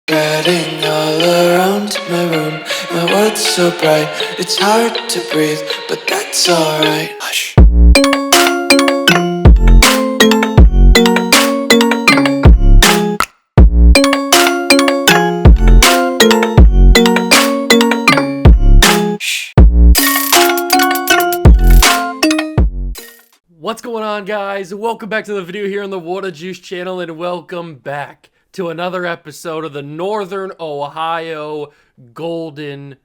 Getting all around my room, my world's so bright, it's hard to breathe, but that's alright. Hush. What's going on, guys? Welcome back to the video here on the Water Juice channel, and welcome back to another episode of the Northern Ohio Golden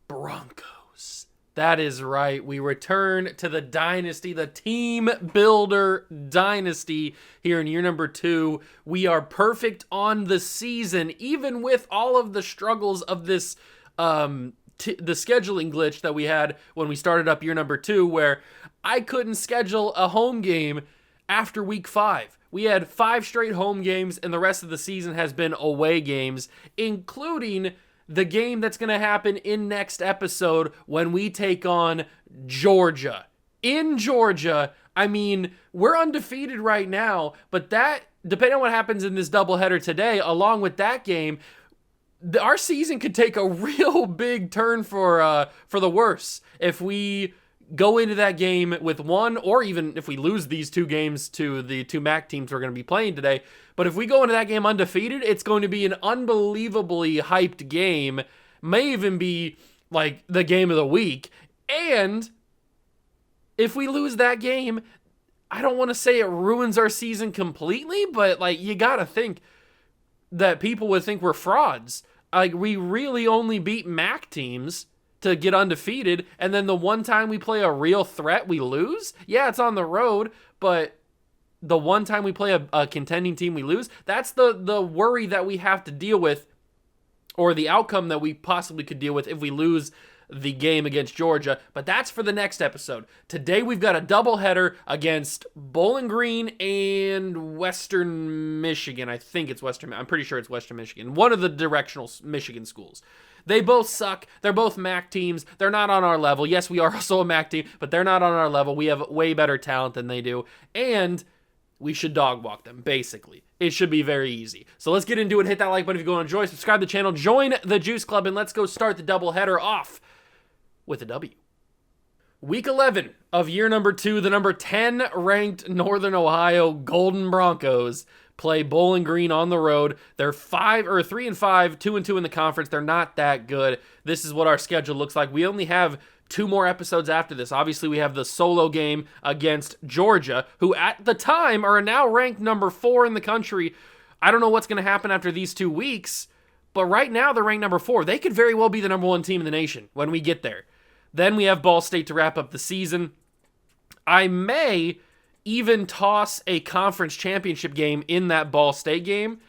Broncos. That is right. We return to the Dynasty, the Team Builder Dynasty here in year number 2. We are perfect on the season, even with all of the struggles of this the scheduling glitch that we had when we started up year number 2, where I couldn't schedule a home game after week 5. We had 5 straight home games, and the rest of the season has been away games, including the game that's going to happen in next episode when we take on Georgia. In Georgia, I mean, we're undefeated right now, but that, depending on what happens in this doubleheader today, along with that game, our season could take a real big turn for the worse if we go into that game with one, or even if we lose these 2 games to the 2 MAC teams we're going to be playing today. But if we go into that game undefeated, it's going to be an unbelievably hyped game. May even be like the game of the week. And if we lose that game, I don't want to say it ruins our season completely, but like, you got to think that people would think we're frauds. Like, we really only beat MAC teams to get undefeated, and then the one time we play a real threat, we lose? Yeah, it's on the road, but the one time we play a contending team, we lose? That's the worry that we have to deal with, or the outcome that we possibly could deal with if we lose the game against Georgia. But that's for the next episode. Today we've got a doubleheader against Bowling Green and Western Michigan. I think it's I'm pretty sure it's Western Michigan. One of the directional Michigan schools. They both suck. They're both MAC teams. They're not on our level. Yes, we are also a MAC team, but they're not on our level. We have way better talent than they do. And we should dog walk them, basically. It should be very easy. So let's get into it. Hit that like button if you go and enjoy. Subscribe to the channel. Join the Juice Club, and let's go start the doubleheader off with a W. Week 11 of year number 2, the number 10 ranked Northern Ohio Golden Broncos play Bowling Green on the road. They're 3-5, 2-2 in the conference. They're not that good. This is what our schedule looks like. We only have 2 more episodes after this. Obviously, we have the solo game against Georgia, who at the time are now ranked number 4 in the country. I don't know what's going to happen after these 2 weeks, but right now they're ranked number 4. They could very well be the number 1 team in the nation when we get there. Then we have Ball State to wrap up the season. I may even toss a conference championship game in that Ball State game,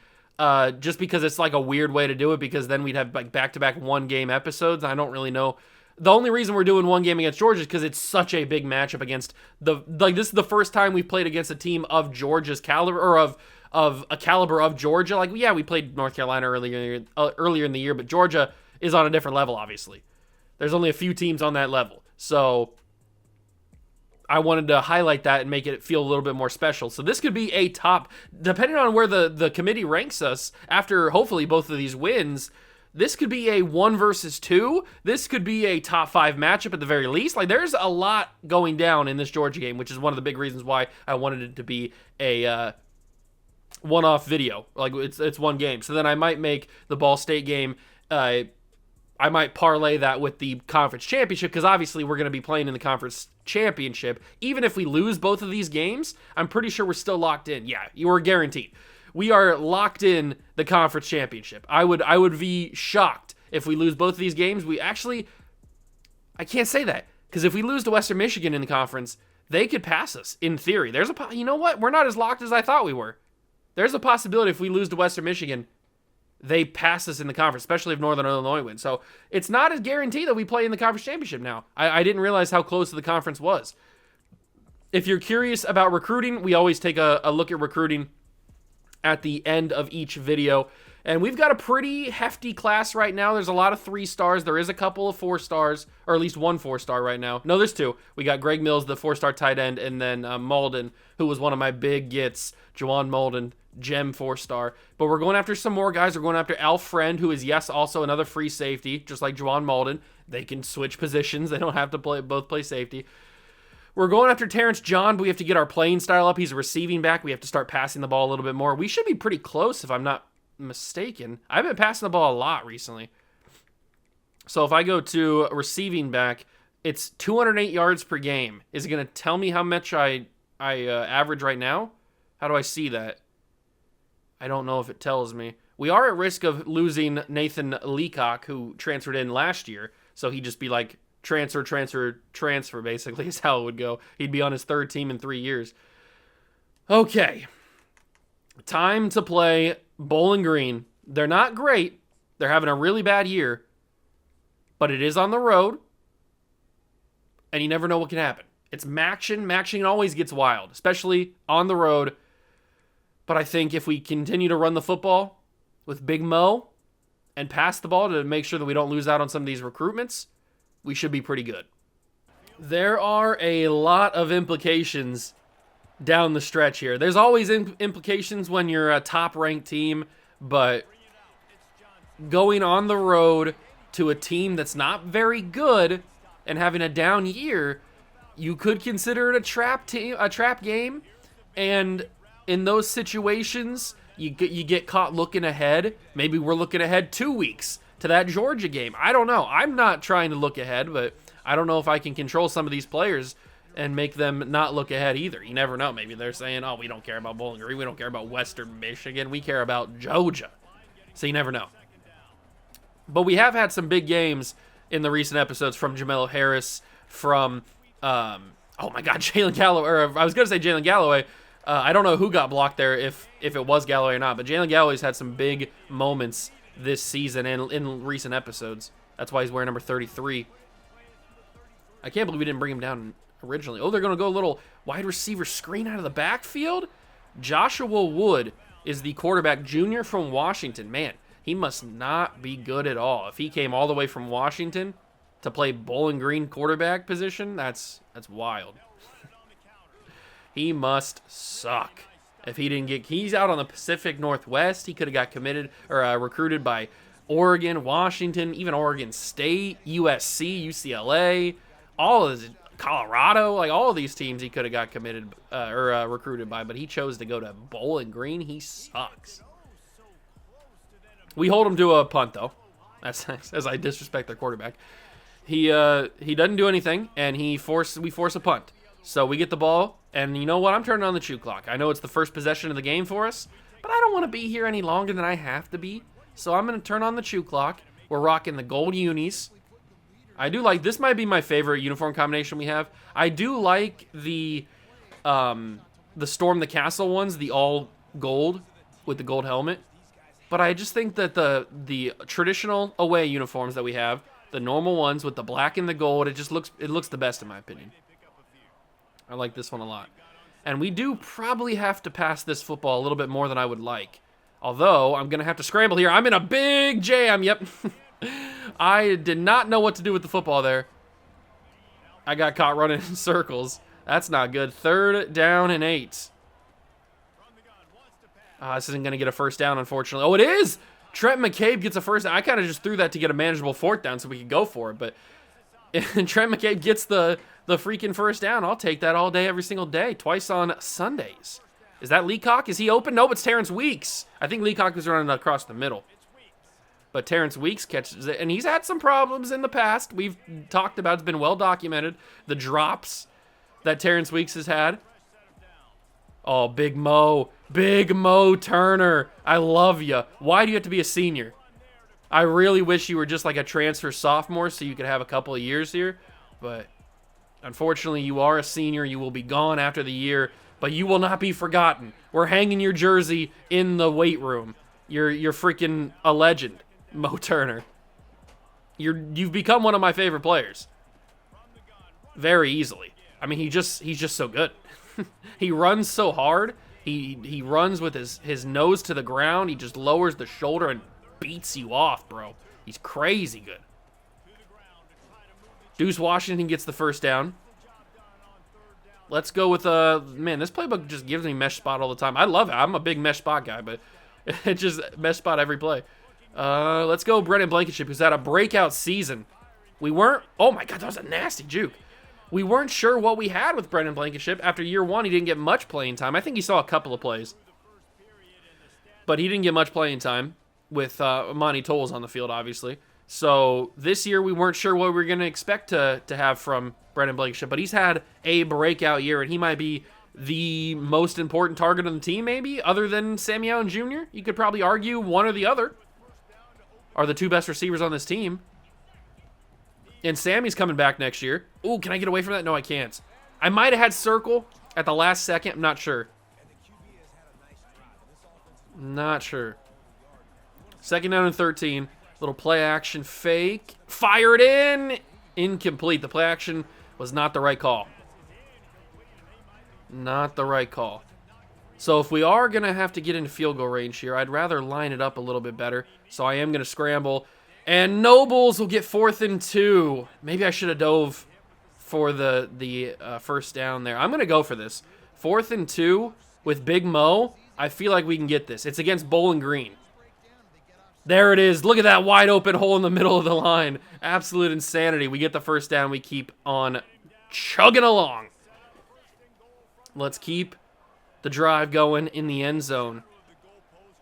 just because it's like a weird way to do it, because then we'd have like back-to-back 1-game episodes. I don't really know. The only reason we're doing 1 game against Georgia is because it's such a big matchup against this is the first time we've played against a team of Georgia's caliber, or of a caliber of Georgia. Like, yeah, we played North Carolina earlier in the year, but Georgia is on a different level, obviously. There's only a few teams on that level. So I wanted to highlight that and make it feel a little bit more special. So this could be a top, depending on where the committee ranks us after hopefully both of these wins, this could be a 1 versus 2. This could be a top 5 matchup at the very least. Like, there's a lot going down in this Georgia game, which is one of the big reasons why I wanted it to be a one-off video. Like, it's 1 game. So then I might make the Ball State game, I might parlay that with the conference championship, because obviously we're going to be playing in the conference championship. Even if we lose both of these games, I'm pretty sure we're still locked in. Yeah, you are guaranteed. We are locked in the conference championship. I would be shocked if we lose both of these games. I can't say that, because if we lose to Western Michigan in the conference, they could pass us in theory. You know what? We're not as locked as I thought we were. There's a possibility if we lose to Western Michigan, they pass us in the conference, especially if Northern Illinois wins. So it's not as guaranteed that we play in the conference championship now. I didn't realize how close the conference was. If you're curious about recruiting, we always take a look at recruiting at the end of each video. And we've got a pretty hefty class right now. There's a lot of 3 stars. There is a couple of 4 stars, or at least 1 4-star right now. No, there's 2. We got Greg Mills, the 4-star tight end, and then Malden, who was one of my big gets. Juwan Malden, gem 4-star. But we're going after some more guys. We're going after Al Friend, who is, yes, also another free safety, just like Juwan Malden. They can switch positions. They don't have to both play safety. We're going after Terrence John, but we have to get our playing style up. He's a receiving back. We have to start passing the ball a little bit more. We should be pretty close if I'm not mistaken. I've been passing the ball a lot recently. So if I go to receiving back, it's 208 yards per game. Is it going to tell me how much I average right now? How do I see that? I don't know if it tells me. We are at risk of losing Nathan Leacock, who transferred in last year. So he'd just be like, transfer, basically, is how it would go. He'd be on his third team in 3 years. Okay. Time to play Bowling Green. They're not great. They're having a really bad year. But it is on the road. And you never know what can happen. It's Maction. Maction always gets wild, especially on the road. But I think if we continue to run the football with Big Mo and pass the ball to make sure that we don't lose out on some of these recruitments, we should be pretty good. There are a lot of implications down the stretch here. There's always implications when you're a top-ranked team, but going on the road to a team that's not very good and having a down year, you could consider it a trap game. And in those situations, you get caught looking ahead. Maybe we're looking ahead 2 weeks to that Georgia game. I don't know. I'm not trying to look ahead, but I don't know if I can control some of these players and make them not look ahead either. You never know. Maybe they're saying, oh, we don't care about Bowling Green. We don't care about Western Michigan. We care about Georgia. So you never know. But we have had some big games in the recent episodes from Jamel Harris, from, oh my God, Jalen Galloway. Or I was going to say Jalen Galloway. I don't know who got blocked there, if it was Galloway or not. But Jalen Galloway's had some big moments this season and in recent episodes. That's why he's wearing number 33. I can't believe we didn't bring him down originally. Oh, they're going to go a little wide receiver screen out of the backfield. Joshua Wood is the quarterback junior from Washington. Man, he must not be good at all. If he came all the way from Washington to play Bowling Green quarterback position, that's wild. He must suck. If he didn't get, he's out on the Pacific Northwest. He could have got committed or recruited by Oregon, Washington, even Oregon State, USC, UCLA, all of Colorado, like all of these teams he could have got committed or recruited by, but he chose to go to Bowling Green. He sucks. We hold him to a punt though. That's as I disrespect their quarterback. He doesn't do anything, and we force a punt. So we get the ball, and you know what? I'm turning on the chew clock. I know it's the first possession of the game for us, but I don't want to be here any longer than I have to be. So I'm going to turn on the chew clock. We're rocking the gold unis. I do like, this might be my favorite uniform combination we have. I do like the Storm the Castle ones, the all gold with the gold helmet. But I just think that the traditional away uniforms that we have, the normal ones with the black and the gold, it looks the best in my opinion. I like this one a lot. And we do probably have to pass this football a little bit more than I would like. Although, I'm going to have to scramble here. I'm in a big jam. Yep. I did not know what to do with the football there. I got caught running in circles. That's not good. 3rd down and 8. This isn't going to get a first down, unfortunately. Oh, it is! Trent McCabe gets a first down. I kind of just threw that to get a manageable 4th down so we could go for it. But Trent McCabe gets the freaking first down. I'll take that all day, every single day. Twice on Sundays. Is that Leacock? Is he open? Nope, it's Terrence Weeks. I think Leacock was running across the middle. But Terrence Weeks catches it, and he's had some problems in the past. We've talked about, it's been well documented, the drops that Terrence Weeks has had. Oh, Big Mo Turner. I love you. Why do you have to be a senior? I really wish you were just like a transfer sophomore so you could have a couple of years here. But unfortunately, you are a senior. You will be gone after the year, but you will not be forgotten. We're hanging your jersey in the weight room. You're freaking a legend, Mo Turner. You've become one of my favorite players. Very easily. I mean, he's just so good. He runs so hard. He runs with his nose to the ground. He just lowers the shoulder and beats you off, bro. He's crazy good. Deuce Washington gets the first down. Let's go with, man, this playbook just gives me mesh spot all the time. I love it. I'm a big mesh spot guy, but it just mesh spot every play. Let's go Brennan Blankenship, who's had a breakout season. We weren't, oh my God, that was a nasty juke. We weren't sure what we had with Brennan Blankenship. After year one, he didn't get much playing time. I think he saw a couple of plays. But he didn't get much playing time with Monty Tolles on the field, obviously. So this year, we weren't sure what we were going to expect to have from Brennan Blankenship. But he's had a breakout year, and he might be the most important target on the team, maybe, other than Sammy Allen Jr. You could probably argue one or the other are the two best receivers on this team. And Sammy's coming back next year. Ooh, can I get away from that? No, I can't. I might have had circle at the last second. I'm not sure. Not sure. 2nd down and 13. Little play action fake. Fired in. Incomplete. The play action was not the right call. Not the right call. So if we are going to have to get into field goal range here, I'd rather line it up a little bit better. So I am going to scramble. And Nobles will get 4th and 2. Maybe I should have dove for the first down there. I'm going to go for this. 4th and 2 with Big Mo. I feel like we can get this. It's against Bowling Green. There it is. Look at that wide open hole in the middle of the line. Absolute insanity. We get the first down. We keep on chugging along. Let's keep the drive going in the end zone.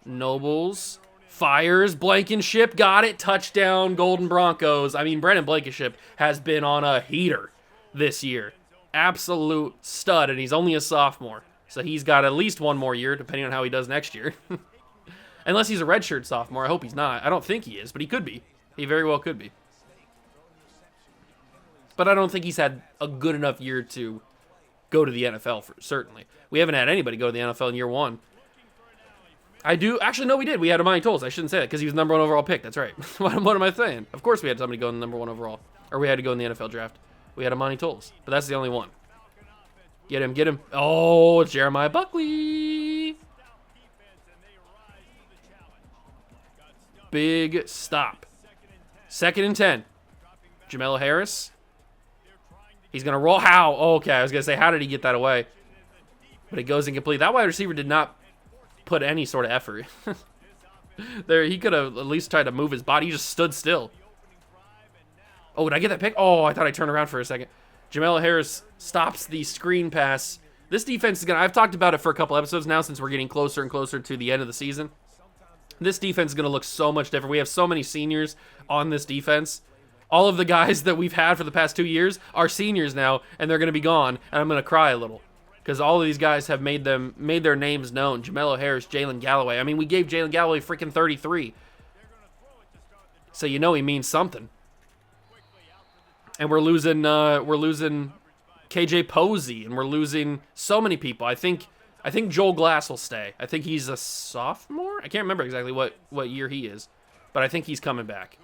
Nobles fires. Blankenship got it. Touchdown, Golden Broncos. I mean, Brennan Blankenship has been on a heater this year. Absolute stud, and he's only a sophomore. So he's got at least one more year, depending on how he does next year. Unless he's a redshirt sophomore. I hope he's not. I don't think he is, but he could be. He very well could be. But I don't think he's had a good enough year to go to the NFL, certainly. We haven't had anybody go to the NFL in year one. I do. Actually, no, we did. We had Amani Tolles. I shouldn't say that because he was the #1 overall pick. That's right. What am I saying? Of course we had somebody go in the #1 overall. Or we had to go in the NFL draft. We had Amani Tolles. But that's the only one. Get him, get him. Oh, it's Jeremiah Buckley. Big stop. 2nd and 10. Jamel Harris. He's going to roll. How? Oh, okay, I was going to say, how did he get that away? But it goes incomplete. That wide receiver did not put any sort of effort. There, he could have at least tried to move his body. He just stood still. Oh, did I get that pick? Oh, I thought I turned around for a second. Jamel Harris stops the screen pass. This defense is going to... I've talked about it for a couple episodes now since we're getting closer and closer to the end of the season. This defense is going to look so much different. We have so many seniors on this defense. All of the guys that we've had for the past 2 years are seniors now, and they're going to be gone, and I'm going to cry a little. Because all of these guys have made their names known. Jamel Harris, Jalen Galloway. I mean, we gave Jalen Galloway freaking 33. So you know he means something. And we're losing KJ Posey, and we're losing so many people. I think Joel Glass will stay. I think he's a sophomore. I can't remember exactly what year he is, but I think he's coming back.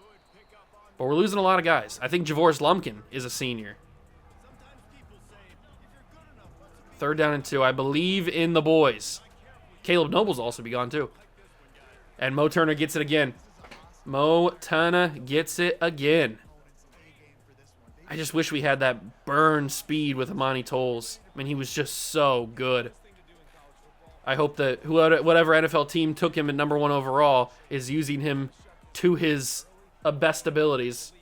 But we're losing a lot of guys. I think Javoris Lumpkin is a senior. 3rd down and 2. I believe in the boys. Caleb Noble's also be gone too. And Mo Turner gets it again. Mo Turner gets it again. I just wish we had that burn speed with Amani Tolles. I mean, he was just so good. I hope that whatever NFL team took him at #1 overall is using him to his best abilities.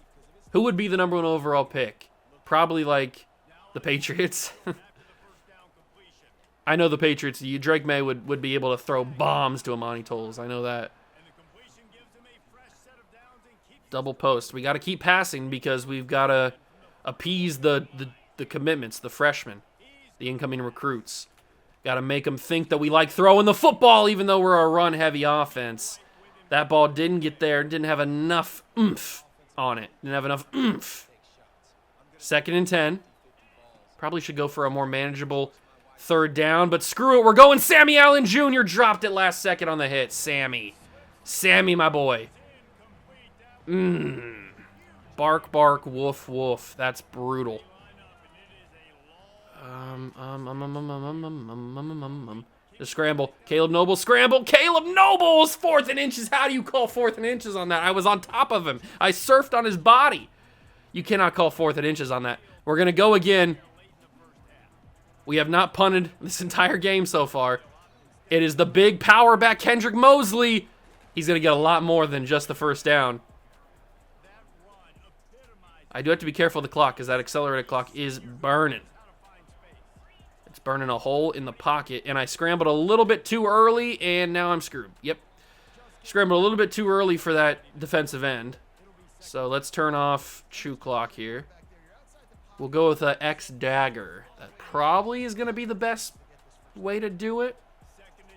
Who would be the #1 overall pick? Probably like the Patriots. I know the Patriots. Drake May would be able to throw bombs to Amani Tolles. I know that. Double post. We got to keep passing because we've got to appease the commitments, the freshmen, the incoming recruits. Got to make them think that we like throwing the football even though we're a run-heavy offense. That ball didn't get there. Didn't have enough oomph on it. Didn't have enough oomph. 2nd and 10. Probably should go for a more manageable 3rd down, but screw it. We're going Sammy Allen Jr. Dropped it last second on the hit. Sammy, my boy. Bark, bark, woof, woof. That's brutal. The scramble. Caleb Noble, scramble. Caleb Noble's 4th and inches. How do you call 4th and inches on that? I was on top of him. I surfed on his body. You cannot call 4th and inches on that. We're going to go again. We have not punted this entire game so far. It is the big power back Kendrick Mosley. He's going to get a lot more than just the first down. I do have to be careful of the clock because that accelerated clock is burning. It's burning a hole in the pocket, and I scrambled a little bit too early, and now I'm screwed. Yep. Scrambled a little bit too early for that defensive end. So let's turn off chew clock here. We'll go with an X dagger. That probably is going to be the best way to do it.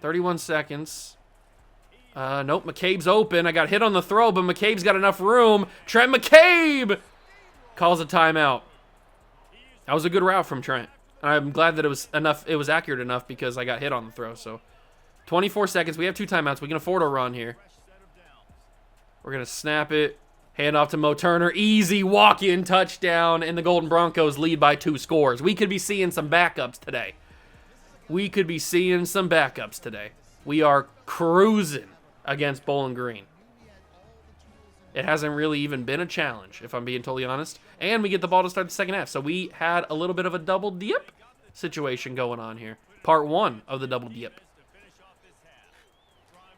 31 seconds. Nope, McCabe's open. I got hit on the throw, but McCabe's got enough room. Trent McCabe calls a timeout. That was a good route from Trent. I'm glad that it was enough. It was accurate enough because I got hit on the throw. So 24 seconds. We have 2 timeouts. We can afford a run here. We're going to snap it. Hand off to Mo Turner. Easy walk-in touchdown, and the Golden Broncos lead by 2 scores. We could be seeing some backups today. We are cruising against Bowling Green. It hasn't really even been a challenge, if I'm being totally honest. And we get the ball to start the second half. So we had a little bit of a double dip situation going on here. Part 1 of the double dip.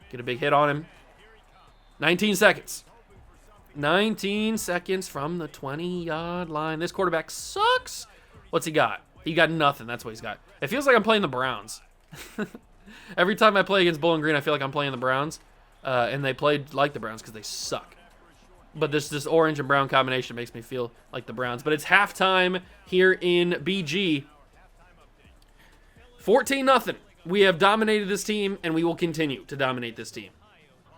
Get a big hit on him. 19 seconds. 19 seconds from the 20-yard line. This quarterback sucks. What's he got? He got nothing. That's what he's got. It feels like I'm playing the Browns. Every time I play against Bowling Green, I feel like I'm playing the Browns. And they played like the Browns because they suck. But this orange and brown combination makes me feel like the Browns. But it's halftime here in BG. 14-0. We have dominated this team, and we will continue to dominate this team.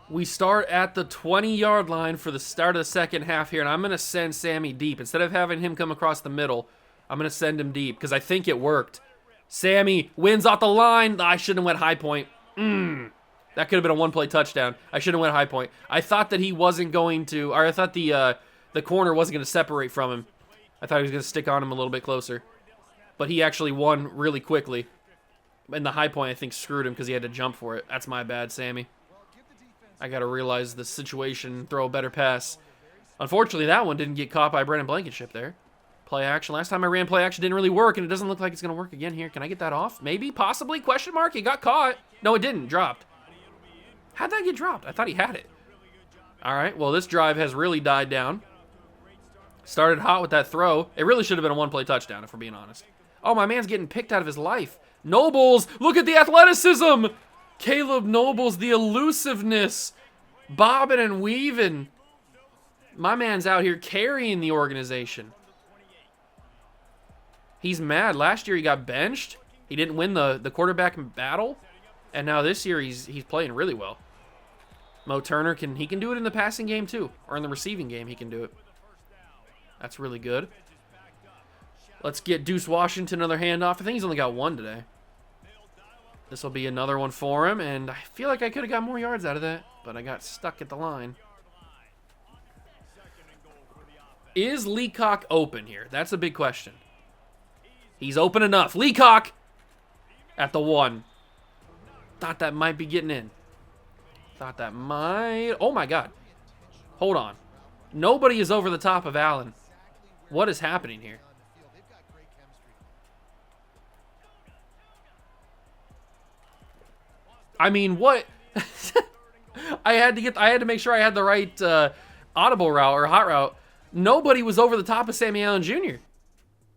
We start at the 20-yard line for the start of the second half here, and I'm going to send Sammy deep. Instead of having him come across the middle, I'm going to send him deep because I think it worked. Sammy wins off the line. I shouldn't have went high point. That could have been a one-play touchdown. I should have went high point. I thought that he wasn't going to, or I thought the corner wasn't going to separate from him. I thought he was going to stick on him a little bit closer. But he actually won really quickly. And the high point, I think, screwed him because he had to jump for it. That's my bad, Sammy. I got to realize the situation, throw a better pass. Unfortunately, that one didn't get caught by Brennan Blankenship there. Play action. Last time I ran play action didn't really work, and it doesn't look like it's going to work again here. Can I get that off? Maybe? Possibly? Question mark? He got caught. No, it didn't. Dropped. How'd that get dropped? I thought he had it. All right, well, this drive has really died down. Started hot with that throw. It really should have been a one-play touchdown, if we're being honest. Oh, my man's getting picked out of his life. Nobles, look at the athleticism. Caleb Nobles, the elusiveness. Bobbing and weaving. My man's out here carrying the organization. He's mad. Last year he got benched. He didn't win the quarterback battle. And now this year he's playing really well. Mo Turner can do it in the passing game too. Or in the receiving game he can do it. That's really good. Let's get Deuce Washington another handoff. I think he's only got one today. This will be another one for him. And I feel like I could have got more yards out of that. But I got stuck at the line. Is Leacock open here? That's a big question. He's open enough. Leacock at the 1. Thought that might be getting in. Thought that might... Oh, my God. Hold on. Nobody is over the top of Allen. What is happening here? I mean, what? I had to make sure I had the right audible route or hot route. Nobody was over the top of Sammy Allen Jr.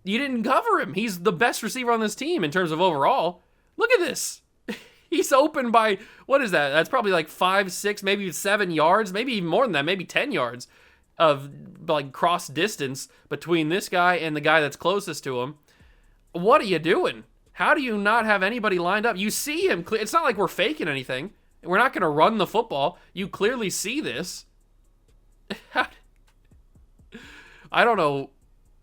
You didn't cover him. He's the best receiver on this team in terms of overall. Look at this. He's open by, what is that? That's probably like 5, 6, maybe 7 yards, maybe even more than that, maybe 10 yards of like cross distance between this guy and the guy that's closest to him. What are you doing? How do you not have anybody lined up? You see him. It's not like we're faking anything. We're not going to run the football. You clearly see this. I don't know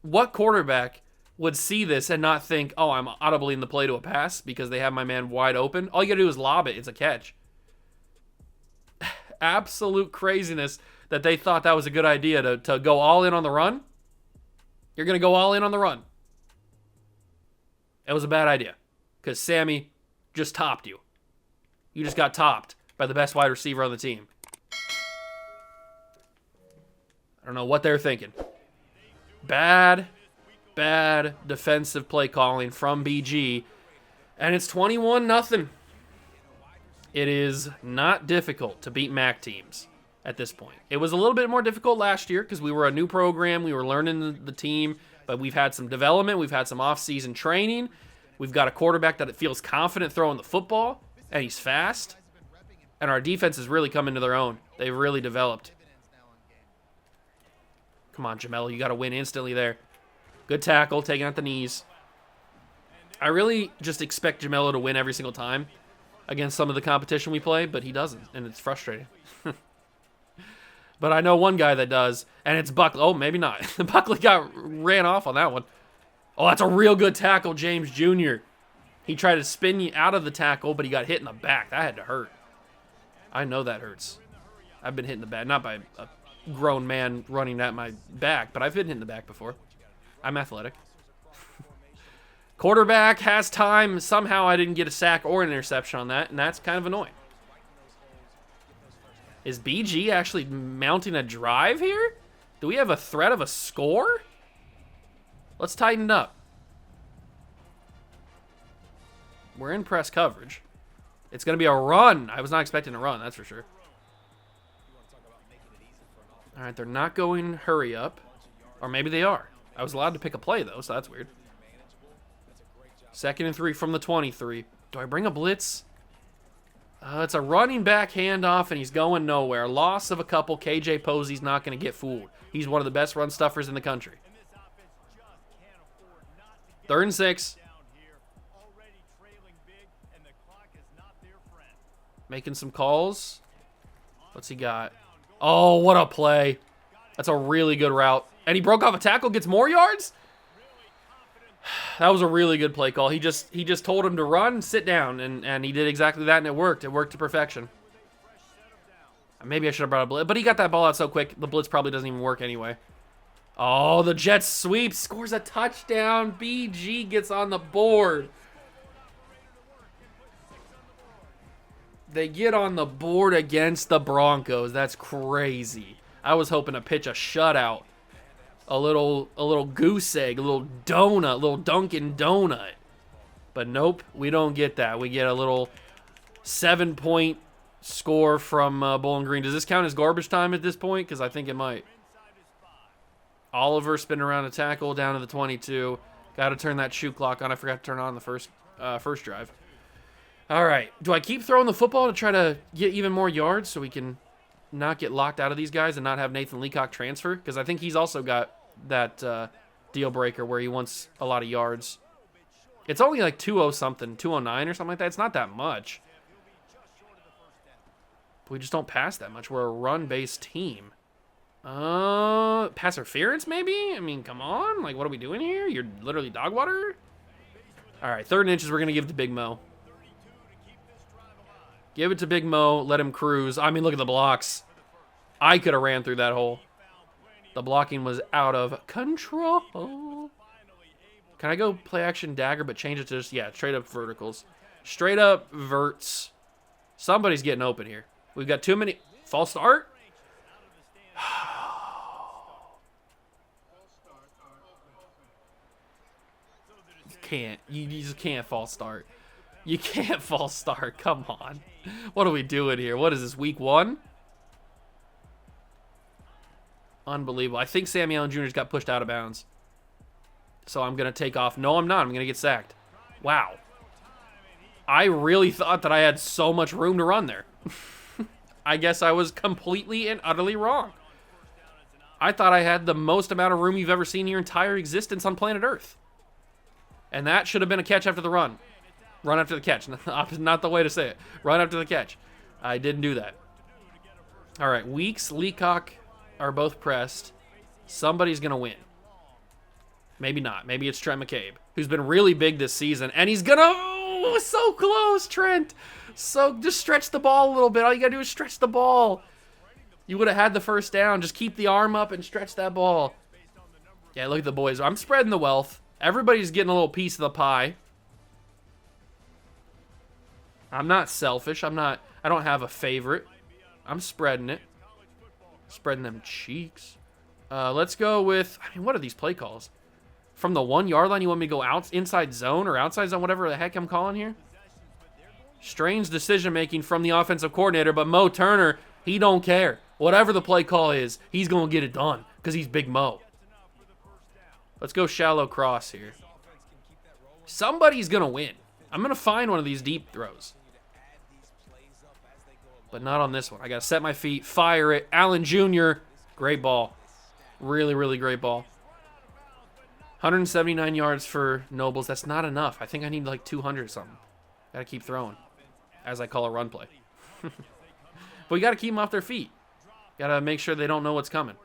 what quarterback would see this and not think, oh, I'm audibly in the play to a pass because they have my man wide open. All you got to do is lob it. It's a catch. Absolute craziness that they thought that was a good idea to go all in on the run. You're going to go all in on the run. It was a bad idea because Sammy just topped you. You just got topped by the best wide receiver on the team. I don't know what they're thinking. Bad bad defensive play calling from BG, and it's 21-0. It is not difficult to beat MAC teams at this point. It was a little bit more difficult last year because we were a new program. We were learning the team, but we've had some development. We've had some off-season training. We've got a quarterback that feels confident throwing the football, and he's fast. And our defense has really come into their own. They've really developed. Come on, Jamel. You got to win instantly there. Good tackle, taking out the knees. I really just expect Jamelo to win every single time against some of the competition we play, but he doesn't, and it's frustrating. But I know one guy that does, and it's Buckley. Oh, maybe not. Buckley ran off on that one. Oh, that's a real good tackle, James Jr. He tried to spin you out of the tackle, but he got hit in the back. That had to hurt. I know that hurts. I've been hit in the back, not by a grown man running at my back, but I've been hit in the back before. I'm athletic. Quarterback has time. Somehow I didn't get a sack or an interception on that, and that's kind of annoying. Is BG actually mounting a drive here? Do we have a threat of a score? Let's tighten it up. We're in press coverage. It's going to be a run. I was not expecting a run, that's for sure. All right, they're not going hurry up. Or maybe they are. I was allowed to pick a play, though, so that's weird. 2nd and 3 from the 23. Do I bring a blitz? It's a running back handoff, and he's going nowhere. Loss of a couple. KJ Posey's not going to get fooled. He's one of the best run stuffers in the country. 3rd and 6. Making some calls. What's he got? Oh, what a play. That's a really good route. And he broke off a tackle, gets more yards? That was a really good play call. He just told him to run, sit down, and he did exactly that, and it worked. It worked to perfection. Maybe I should have brought a blitz, but he got that ball out so quick, the blitz probably doesn't even work anyway. Oh, the Jets sweep, scores a touchdown. BG gets on the board. They get on the board against the Broncos. That's crazy. I was hoping to pitch a shutout. A little goose egg, a little donut, a little Dunkin' Donut. But nope, we don't get that. We get a little 7-point score from Bowling Green. Does this count as garbage time at this point? Because I think it might. Oliver spinning around a tackle down to the 22. Got to turn that shoe clock on. I forgot to turn on the first drive. All right. Do I keep throwing the football to try to get even more yards so we can not get locked out of these guys and not have Nathan Leacock transfer? Because I think he's also got that deal breaker where he wants a lot of yards. It's only like 2-0-something, 209 or something like that. It's not that much. We just don't pass that much. We're a run-based team. Pass interference maybe? I mean, come on. Like, what are we doing here? You're literally dog water? All right, 3rd and inches we're going to give to Big Mo. Give it to Big Mo. Let him cruise. I mean, look at the blocks. I could have ran through that hole. The blocking was out of control. Can I go play action dagger but change it to just, yeah, straight up verticals. Straight up verts. Somebody's getting open here. We've got too many. False start? You just can't false start. You can't false start. Come on. What are we doing here? What is this, week 1? Unbelievable. I think Sammy Allen Jr.'s got pushed out of bounds. So I'm going to take off. No, I'm not. I'm going to get sacked. Wow. I really thought that I had so much room to run there. I guess I was completely and utterly wrong. I thought I had the most amount of room you've ever seen in your entire existence on planet Earth. And that should have been a catch after the run. Run after the catch. Not the way to say it. Run after the catch. I didn't do that. All right. Weeks, Leacock are both pressed. Somebody's going to win. Maybe not. Maybe it's Trent McCabe, who's been really big this season. And he's going to... Oh, so close, Trent. So just stretch the ball a little bit. All you got to do is stretch the ball. You would have had the first down. Just keep the arm up and stretch that ball. Yeah, look at the boys. I'm spreading the wealth. Everybody's getting a little piece of the pie. I'm not selfish. I don't have a favorite. I'm spreading it. Spreading them cheeks. Let's go with, I mean, what are these play calls? From the 1 yard line, you want me to go out inside zone or outside zone, whatever the heck I'm calling here? Strange decision-making from the offensive coordinator, but Mo Turner, he don't care. Whatever the play call is, he's going to get it done because he's Big Mo. Let's go shallow cross here. Somebody's going to win. I'm going to find one of these deep throws. But not on this one. I got to set my feet, fire it. Allen Jr., great ball. Really, really great ball. 179 yards for Nobles. That's not enough. I think I need like 200 something. Got to keep throwing, as I call a run play. But we got to keep them off their feet. Got to make sure they don't know what's coming.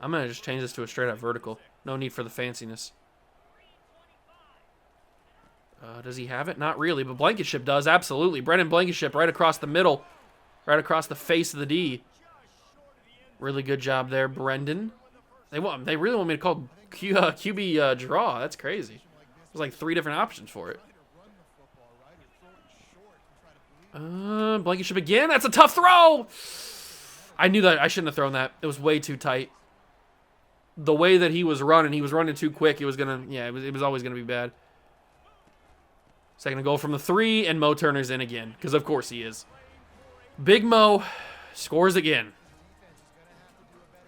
I'm going to just change this to a straight-up vertical. No need for the fanciness. Does he have it? Not really, but Blankenship does. Absolutely. Brennan Blankenship right across the middle. Right across the face of the D. Really good job there, Brendan. They really want me to call QB draw. That's crazy. There's like 3 different options for it. Blankenship again. That's a tough throw. I knew that. I shouldn't have thrown that. It was way too tight. The way that he was running too quick. It was gonna, yeah, it was always gonna be bad. Second goal from the 3, and Mo Turner's in again, because of course he is. Big Mo scores again.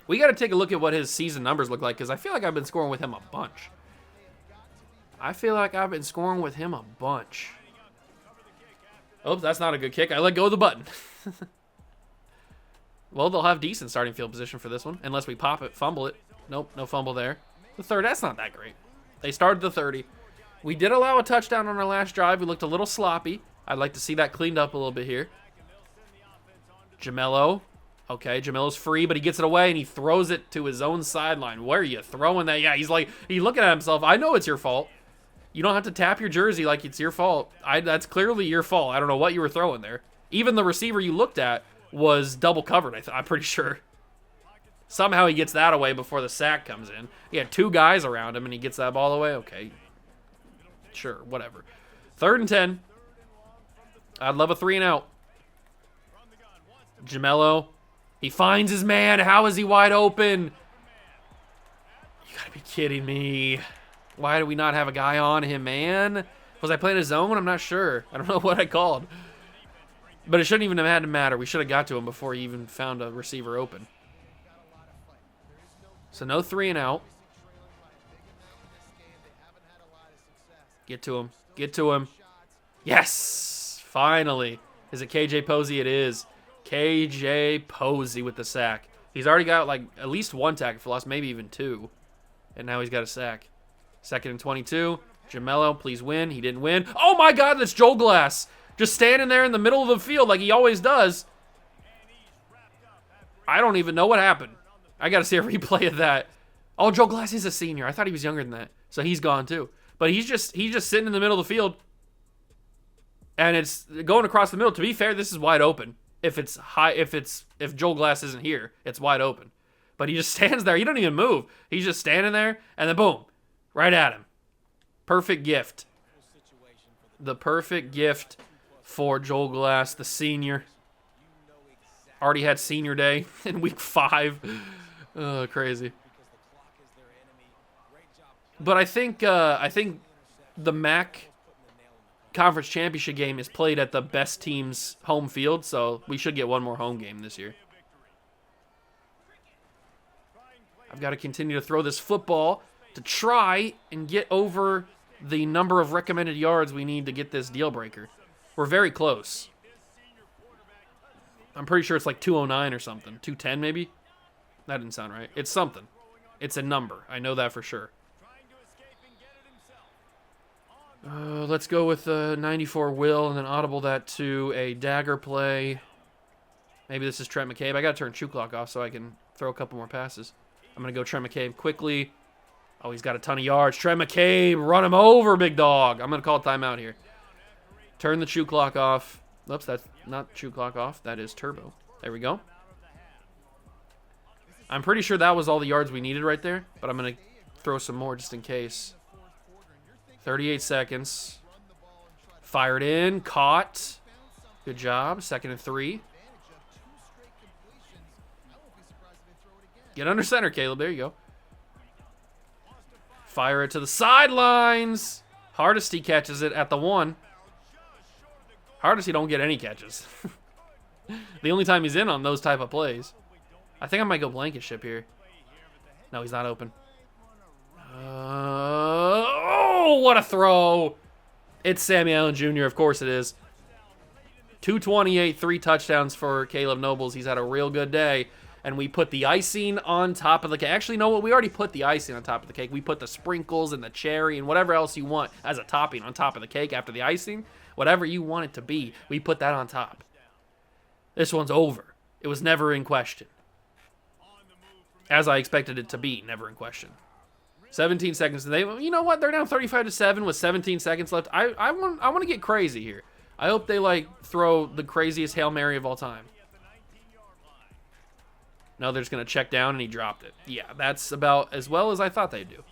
We got to take a look at what his season numbers look like, because I feel like I've been scoring with him a bunch. Oh, that's not a good kick. I let go of the button. Well, they'll have decent starting field position for this one, unless we pop it, fumble it. Nope, no fumble there. The 30, that's not that great. They started the 30. We did allow a touchdown on our last drive. We looked a little sloppy. I'd like to see that cleaned up a little bit here. Jamello. Okay, Jamello's free, but he gets it away, and he throws it to his own sideline. Where are you throwing that? Yeah, he's looking at himself. I know it's your fault. You don't have to tap your jersey like it's your fault. That's clearly your fault. I don't know what you were throwing there. Even the receiver you looked at was double covered, I'm pretty sure. Somehow he gets that away before the sack comes in. He had 2 guys around him, and he gets that ball away. Okay. Sure, whatever. 3rd and 10. I'd love a 3 and out. Jamello. He finds his man. How is he wide open? You gotta be kidding me. Why do we not have a guy on him, man? Was I playing a zone? I'm not sure. I don't know what I called. But it shouldn't even have had to matter. We should have got to him before he even found a receiver open. So no 3 and out. Get to him. Get to him. Yes! Finally. Is it KJ Posey? It is. KJ Posey with the sack. He's already got like at least 1 tackle for loss, maybe even 2. And now he's got a sack. 2nd and 22. Jamello, please win. He didn't win. Oh my God, that's Joel Glass. Just standing there in the middle of the field like he always does. I don't even know what happened. I got to see a replay of that. Oh, Joel Glass is a senior. I thought he was younger than that. So he's gone too. But he's just sitting in the middle of the field. And it's going across the middle. To be fair, this is wide open. If Joel Glass isn't here, it's wide open. But he just stands there. He doesn't even move. He's just standing there, and then boom, right at him. Perfect gift. The perfect gift for Joel Glass, the senior. Already had senior day in week 5. Oh, crazy. But I think the MAC Conference Championship game is played at the best team's home field, so we should get one more home game this year. I've got to continue to throw this football to try and get over the number of recommended yards we need to get this deal breaker. We're very close. I'm pretty sure it's like 209 or something. 210 maybe? That didn't sound right. It's something. It's a number. I know that for sure. Let's go with 94 Will and then audible that to a dagger play. Maybe this is Trent McCabe. I got to turn shoe clock off so I can throw a couple more passes. I'm going to go Trent McCabe quickly. Oh, he's got a ton of yards. Trent McCabe, run him over, big dog. I'm going to call a timeout here. Turn the shoe clock off. Oops, that's not shoe clock off. That is turbo. There we go. I'm pretty sure that was all the yards we needed right there, but I'm going to throw some more just in case. 38 seconds. Fired in. Caught. Good job. 2nd and 3. Get under center, Caleb. There you go. Fire it to the sidelines. Hardesty catches it at the 1. Hardesty don't get any catches. The only time he's in on those type of plays. I think I might go blanket-ship here. No, he's not open. Oh, what a throw. It's Sammy Allen Jr., of course it is. 228, 3 touchdowns for Caleb Nobles. He's had a real good day. And we put the icing on top of the cake. Actually, no, we already put the icing on top of the cake. We put the sprinkles and the cherry and whatever else you want as a topping on top of the cake after the icing. Whatever you want it to be, we put that on top. This one's over. It was never in question. As I expected it to be, never in question. 17 seconds. You know what? They're down 35-7 with 17 seconds left. I want to get crazy here. I hope they like throw the craziest Hail Mary of all time. No, they're just going to check down, and he dropped it. Yeah, that's about as well as I thought they'd do.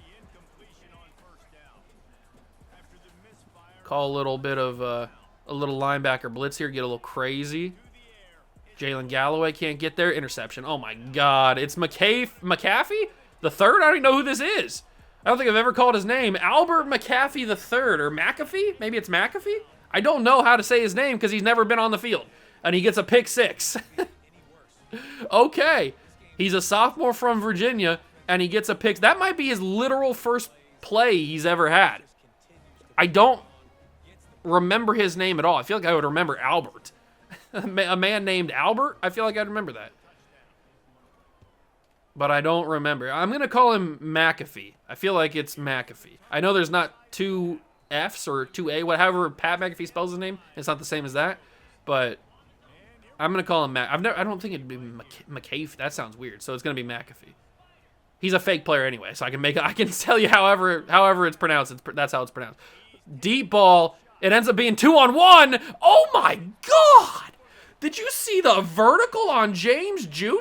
Call a little bit of a little linebacker blitz here, get a little crazy. Jalen Galloway can't get there. Interception. Oh, my God. It's McAfee the third? I don't even know who this is. I don't think I've ever called his name. Albert McAfee the third, or McAfee? Maybe it's McAfee? I don't know how to say his name because he's never been on the field. And he gets a pick 6. Okay. He's a sophomore from Virginia, and he gets a pick. That might be his literal first play he's ever had. I don't remember his name at all. I feel like I would remember Albert. A man named Albert? I feel like I'd remember that. But I don't remember. I'm going to call him McAfee. I feel like it's McAfee. I know there's not 2 F's or 2A, whatever Pat McAfee spells his name. It's not the same as that. But I'm going to call him I don't think it'd be McAfee. That sounds weird. So it's going to be McAfee. He's a fake player anyway, so I can tell you however it's pronounced. That's how it's pronounced. Deep ball. It ends up being 2-on-1. Oh my God! Did you see the vertical on James Jr.?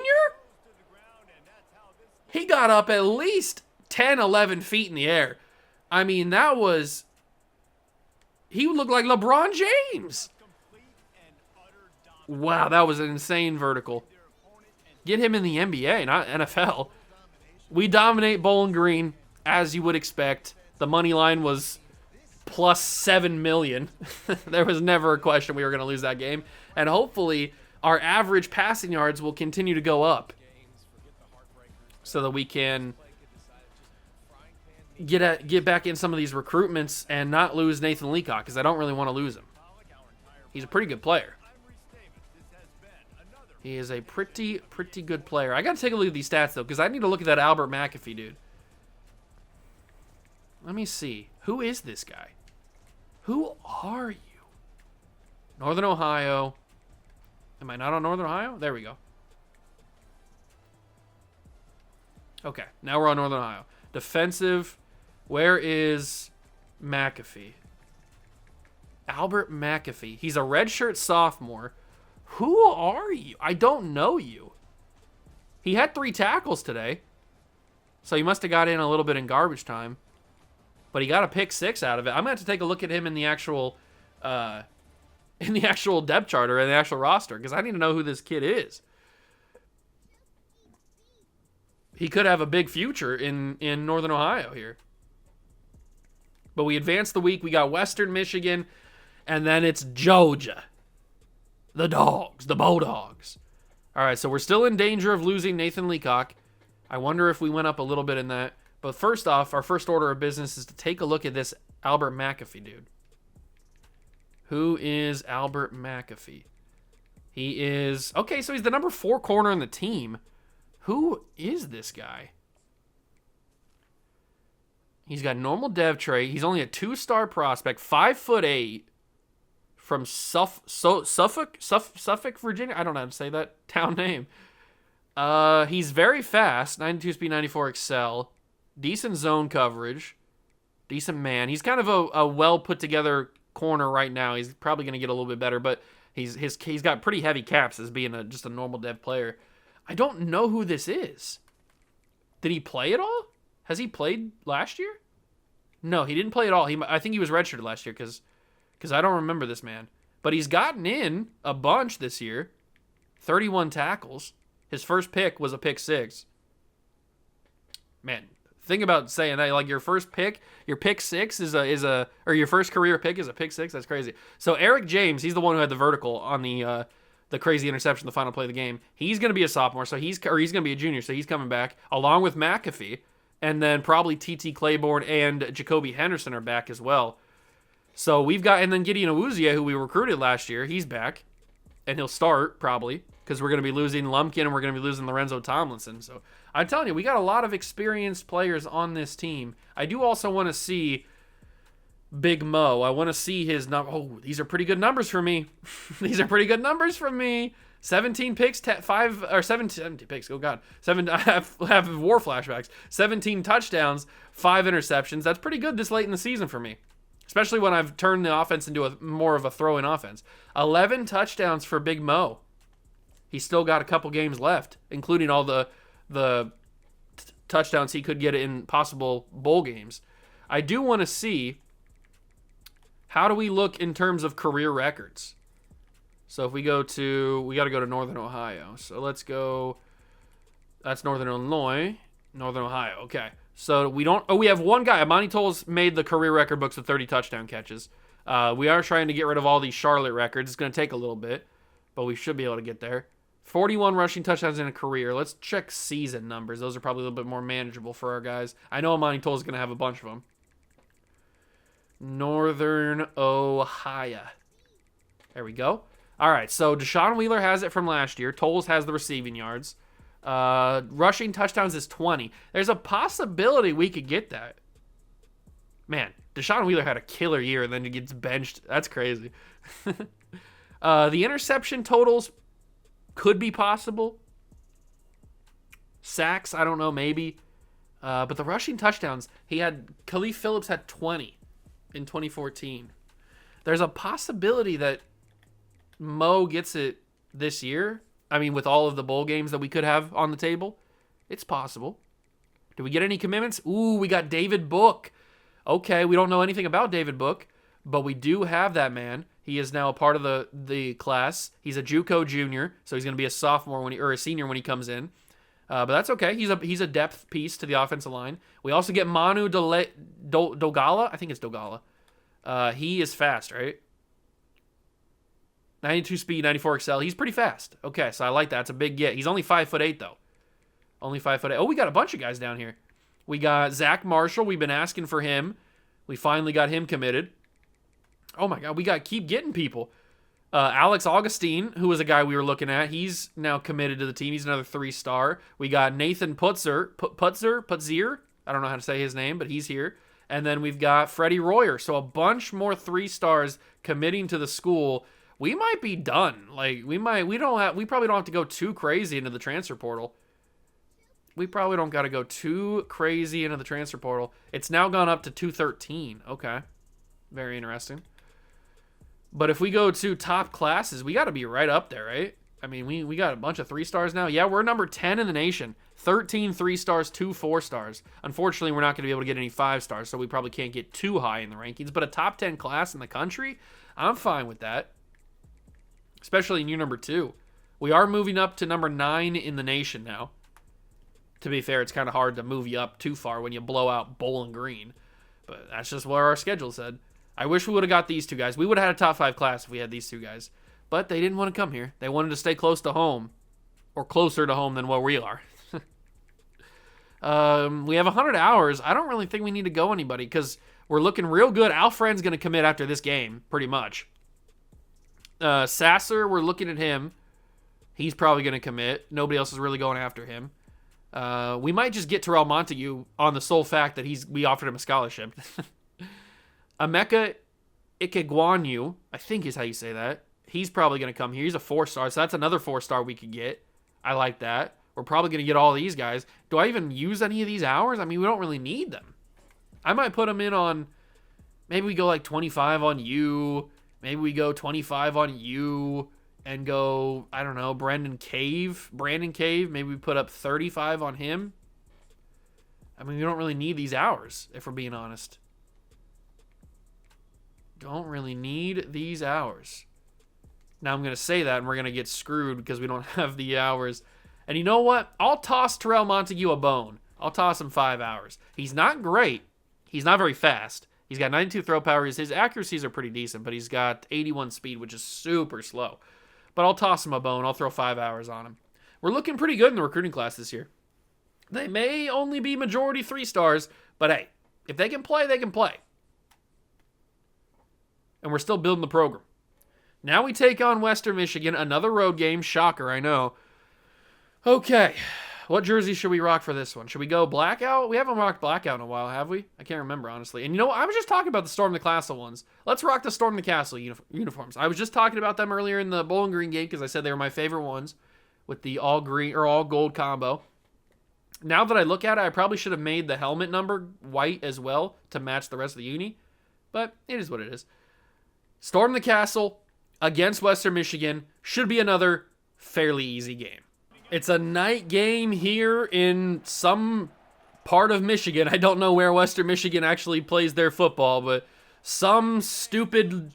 He got up at least 10, 11 feet in the air. I mean, that was... He looked like LeBron James. Wow, that was an insane vertical. Get him in the NBA, not NFL. We dominate Bowling Green, as you would expect. The money line was plus 7 million. There was never a question we were going to lose that game. And hopefully, our average passing yards will continue to go up, so that we can get back in some of these recruitments and not lose Nathan Leacock, because I don't really want to lose him. He's a pretty good player. He is a pretty good player. I got to take a look at these stats, though, because I need to look at that Albert McAfee dude. Let me see. Who is this guy? Who are you? Northern Ohio. Am I not on Northern Ohio? There we go. Okay, now we're on Northern Ohio. Defensive. Where is McAfee? Albert McAfee. He's a redshirt sophomore. Who are you? I don't know you. He had 3 tackles today, so he must have got in a little bit in garbage time. But he got a pick 6 out of it. I'm gonna have to take a look at him in the actual depth chart or in the actual roster, because I need to know who this kid is. He could have a big future in Northern Ohio here. But we advanced the week. We got Western Michigan, and then it's Georgia. The Dogs, the Bulldogs. All right, so we're still in danger of losing Nathan Leacock. I wonder if we went up a little bit in that. But first off, our first order of business is to take a look at this Albert McAfee dude. Who is Albert McAfee? He is... Okay, so he's the number 4 corner in the team. Who is this guy? He's got normal dev trait. He's only a 2-star prospect, 5'8", from Suffolk, Virginia. I don't know how to say that town name. He's very fast, 92 speed, 94 excel, decent zone coverage, decent man. He's kind of a well put together corner right now. He's probably going to get a little bit better, but he's got pretty heavy caps as being just a normal dev player. I don't know who this is. Did he play at all? Has he played last year? No, he didn't play at all. I think he was redshirted last year because I don't remember this man. But he's gotten in a bunch this year. 31 tackles. His first pick was a pick 6. man, think about saying that. Like your first pick, your pick six or your first career pick is a pick six. That's crazy. So Eric James, he's the one who had the vertical on the crazy interception, the final play of the game. He's going to be a sophomore, so he's going to be a junior, so he's coming back along with McAfee, and then probably TT Claiborne and Jacoby Henderson are back as well. So we've got, and then Gideon Awuzie, who we recruited last year, he's back, and he'll start probably because we're going to be losing Lumpkin and we're going to be losing Lorenzo Tomlinson. So I'm telling you, we got a lot of experienced players on this team. I do also want to see Big Mo. I want to see his number. Oh, these are pretty good numbers for me. These are pretty good numbers for me. 17 picks, 17 picks. Oh God, I have war flashbacks. 17 touchdowns, 5 interceptions. That's pretty good this late in the season for me, especially when I've turned the offense into more of a throw-in offense. 11 touchdowns for Big Mo. He's still got a couple games left, including all the touchdowns he could get in possible bowl games. I do want to see, how do we look in terms of career records? So if we got to go to Northern Ohio. So let's go, that's Northern Illinois, Northern Ohio. Okay. So we have one guy. Amani Tolles made the career record books with 30 touchdown catches. We are trying to get rid of all these Charlotte records. It's going to take a little bit, but we should be able to get there. 41 rushing touchdowns in a career. Let's check season numbers. Those are probably a little bit more manageable for our guys. I know Amani Tolles is going to have a bunch of them. Northern Ohio. There we go. All right, so Deshaun Wheeler has it from last year. Tolles has the receiving yards. Rushing touchdowns is 20. There's a possibility we could get that. Man, Deshaun Wheeler had a killer year and then he gets benched. That's crazy. The interception totals could be possible. Sacks, I don't know, maybe. But the rushing touchdowns, Khalif Phillips had 20 in 2014. There's a possibility that Mo gets it this year. I mean, with all of the bowl games that we could have on the table, it's possible. Do we get any commitments? Ooh, we got David Book. Okay, we don't know anything about David Book, but we do have that man. He is now a part of the class. He's a JUCO junior, so he's going to be a sophomore or a senior when he comes in. But that's okay. He's a depth piece to the offensive line. We also get Manu Dogala. I think it's Dogala. He is fast, right? 92 speed, 94 excel. He's pretty fast. Okay, so I like that. It's a big get. He's only 5'8" though. Only 5'8". Oh, we got a bunch of guys down here. We got Zach Marshall. We've been asking for him. We finally got him committed. Oh my God, we got keep getting people. Alex Augustine, who was a guy we were looking at, he's now committed to the team. He's another 3-star. We got Nathan Putzer. I don't know how to say his name, but he's here. And then we've got Freddie Royer. So a bunch more 3-stars committing to the school. We might be done. Like we probably don't have to go too crazy into the transfer portal. We probably don't got to go too crazy into the transfer portal. It's now gone up to 213. Okay. Very interesting. But if we go to top classes, we got to be right up there, right? I mean, we got a bunch of 3-stars now. Yeah, we're number 10 in the nation. 13 3-stars, 2 4-stars. Unfortunately, we're not going to be able to get any 5-stars, so we probably can't get too high in the rankings. But a top 10 class in the country, I'm fine with that. Especially in year number 2. We are moving up to number 9 in the nation now. To be fair, it's kind of hard to move you up too far when you blow out Bowling Green. But that's just what our schedule said. I wish we would have got these two guys. We would have had a top 5 class if we had these two guys. But they didn't want to come here. They wanted to stay close to home. Or closer to home than where we are. We have 100 hours. I don't really think we need to go anybody because we're looking real good. Alfred's going to commit after this game, pretty much. Sasser, we're looking at him. He's probably going to commit. Nobody else is really going after him. We might just get Terrell Montague on the sole fact that we offered him a scholarship. Emeka Ikegwanu, I think is how you say that. He's probably going to come here. He's a 4-star, so that's another 4-star we could get. I like that. We're probably going to get all these guys. Do I even use any of these hours? I mean, we don't really need them. I might put them in on, maybe we go like 25 on you. Maybe we go 25 on you and go, I don't know, Brandon Cave. Maybe we put up 35 on him. I mean, we don't really need these hours, if we're being honest. Don't really need these hours. Now I'm going to say that and we're going to get screwed because we don't have the hours. And you know what? I'll toss Terrell Montague a bone. I'll toss him 5 hours. He's not great. He's not very fast. He's got 92 throw power. His accuracies are pretty decent, but he's got 81 speed, which is super slow. But I'll toss him a bone. I'll throw 5 hours on him. We're looking pretty good in the recruiting class this year. They may only be majority 3 stars, but hey, if they can play, they can play. And we're still building the program. Now we take on Western Michigan, another road game. Shocker, I know. Okay, what jersey should we rock for this one? Should we go blackout? We haven't rocked blackout in a while, have we? I can't remember, honestly. And you know what? I was just talking about the Storm the Castle ones. Let's rock the Storm the Castle uniforms. I was just talking about them earlier in the Bowling Green game because I said they were my favorite ones with the all green or all gold combo. Now that I look at it, I probably should have made the helmet number white as well to match the rest of the uni. But it is what it is. Storm the Castle against Western Michigan should be another fairly easy game. It's a night game here in some part of Michigan. I don't know where Western Michigan actually plays their football, but some stupid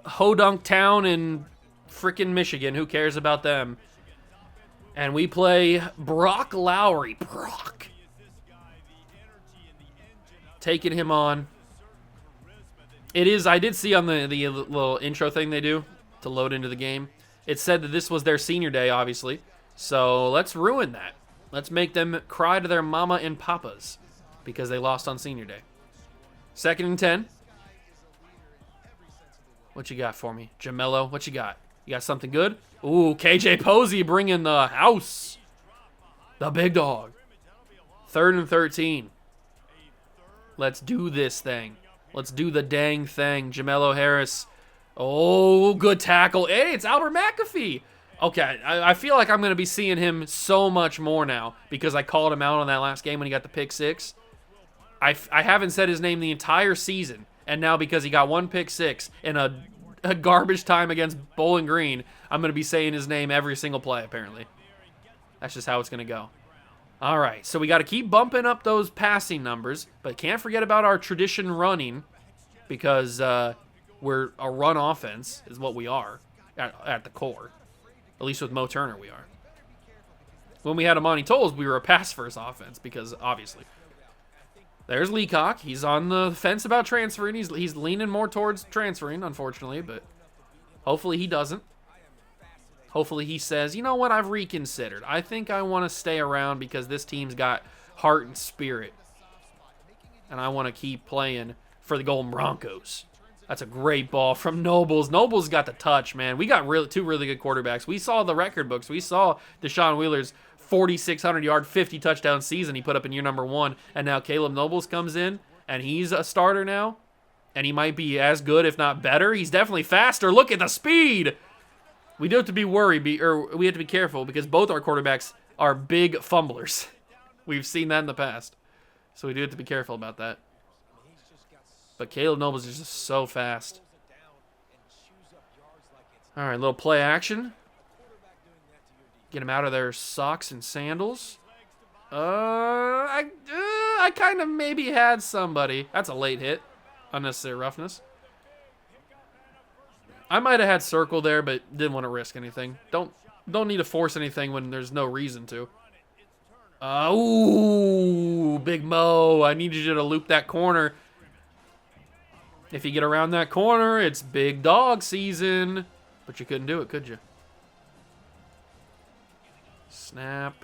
hodunk town in frickin' Michigan. Who cares about them? And we play Brock Lowry. Brock. Taking him on. It is, I did see on the little intro thing they do to load into the game. It said that this was their senior day, obviously. So let's ruin that. Let's make them cry to their mama and papas because they lost on senior day. 2nd and 10. What you got for me? Jamello, what you got? You got something good? Ooh, KJ Posey bringing the house. The big dog. 3rd and 13. Let's do this thing. Let's do the dang thing. Jamello Harris. Oh, good tackle. Hey, it's Albert McAfee. Okay, I feel like I'm going to be seeing him so much more now because I called him out on that last game when he got the pick 6. I haven't said his name the entire season, and now because he got 1 pick 6 in a garbage time against Bowling Green, I'm going to be saying his name every single play, apparently. That's just how it's going to go. All right, so we got to keep bumping up those passing numbers, but can't forget about our tradition running because we're a run offense is what we are at the core. At least with Mo Turner, we are. When we had Amani Tolles, we were a pass-first offense because, obviously. There's Leacock. He's on the fence about transferring. He's leaning more towards transferring, unfortunately, but hopefully he doesn't. Hopefully he says, you know what, I've reconsidered. I think I want to stay around because this team's got heart and spirit. And I want to keep playing for the Golden Broncos. That's a great ball from Nobles. Nobles got the touch, man. We got two really good quarterbacks. We saw the record books. We saw Deshaun Wheeler's 4,600-yard, 50-touchdown season he put up in year number 1. And now Caleb Nobles comes in, and he's a starter now. And he might be as good, if not better. He's definitely faster. Look at the speed. We do have to be worried, or we have to be careful, because both our quarterbacks are big fumblers. We've seen that in the past. So we do have to be careful about that. But Caleb Nobles is just so fast. All right, little play action. Get them out of their socks and sandals. I kind of maybe had somebody. That's a late hit. Unnecessary roughness. I might have had circle there, but didn't want to risk anything. Don't need to force anything when there's no reason to. Ooh, Big Mo. I need you to loop that corner. If you get around that corner, it's big dog season. But you couldn't do it, could you? Snap.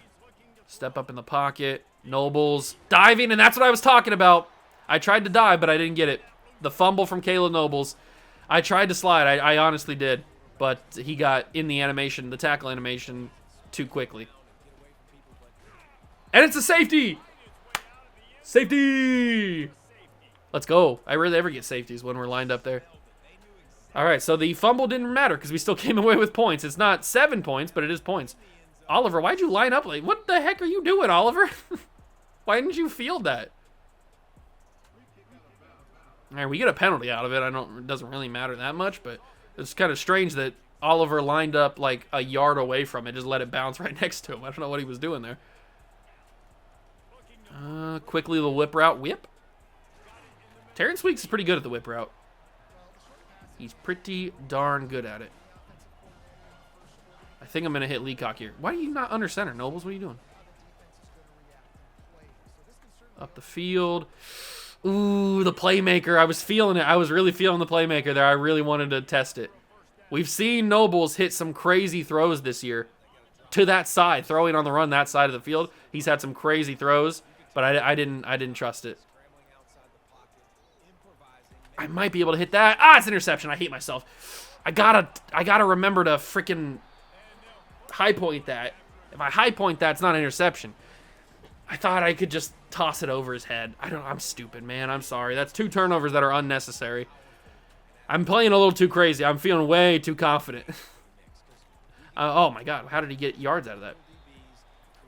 Step up in the pocket. Nobles. Diving, and that's what I was talking about. I tried to dive, but I didn't get it. The fumble from Caleb Nobles. I tried to slide. I honestly did. But he got in the animation, the tackle animation, too quickly. And it's a safety! Safety! Let's go. I rarely ever get safeties when we're lined up there. All right, so the fumble didn't matter because we still came away with points. It's not 7 points, but it is points. Oliver, why'd you line up late? What the heck are you doing, Oliver? Why didn't you field that? All right, we get a penalty out of it. It doesn't really matter that much, but it's kind of strange that Oliver lined up like a yard away from it, just let it bounce right next to him. I don't know what he was doing there. Quickly the whip route. Whip. Terrence Weeks is pretty good at the whip route. He's pretty darn good at it. I think I'm going to hit Leacock here. Why are you not under center, Nobles? What are you doing? Up the field. Ooh, the playmaker. I was feeling it. I was really feeling the playmaker there. I really wanted to test it. We've seen Nobles hit some crazy throws this year to that side, throwing on the run that side of the field. He's had some crazy throws, but I didn't trust it. I might be able to hit that. Ah, it's an interception. I hate myself. I gotta remember to freaking high point that. If I high point that, it's not an interception. I thought I could just toss it over his head. I'm stupid, man. I'm sorry. That's 2 turnovers that are unnecessary. I'm playing a little too crazy. I'm feeling way too confident. Oh my God, how did he get yards out of that?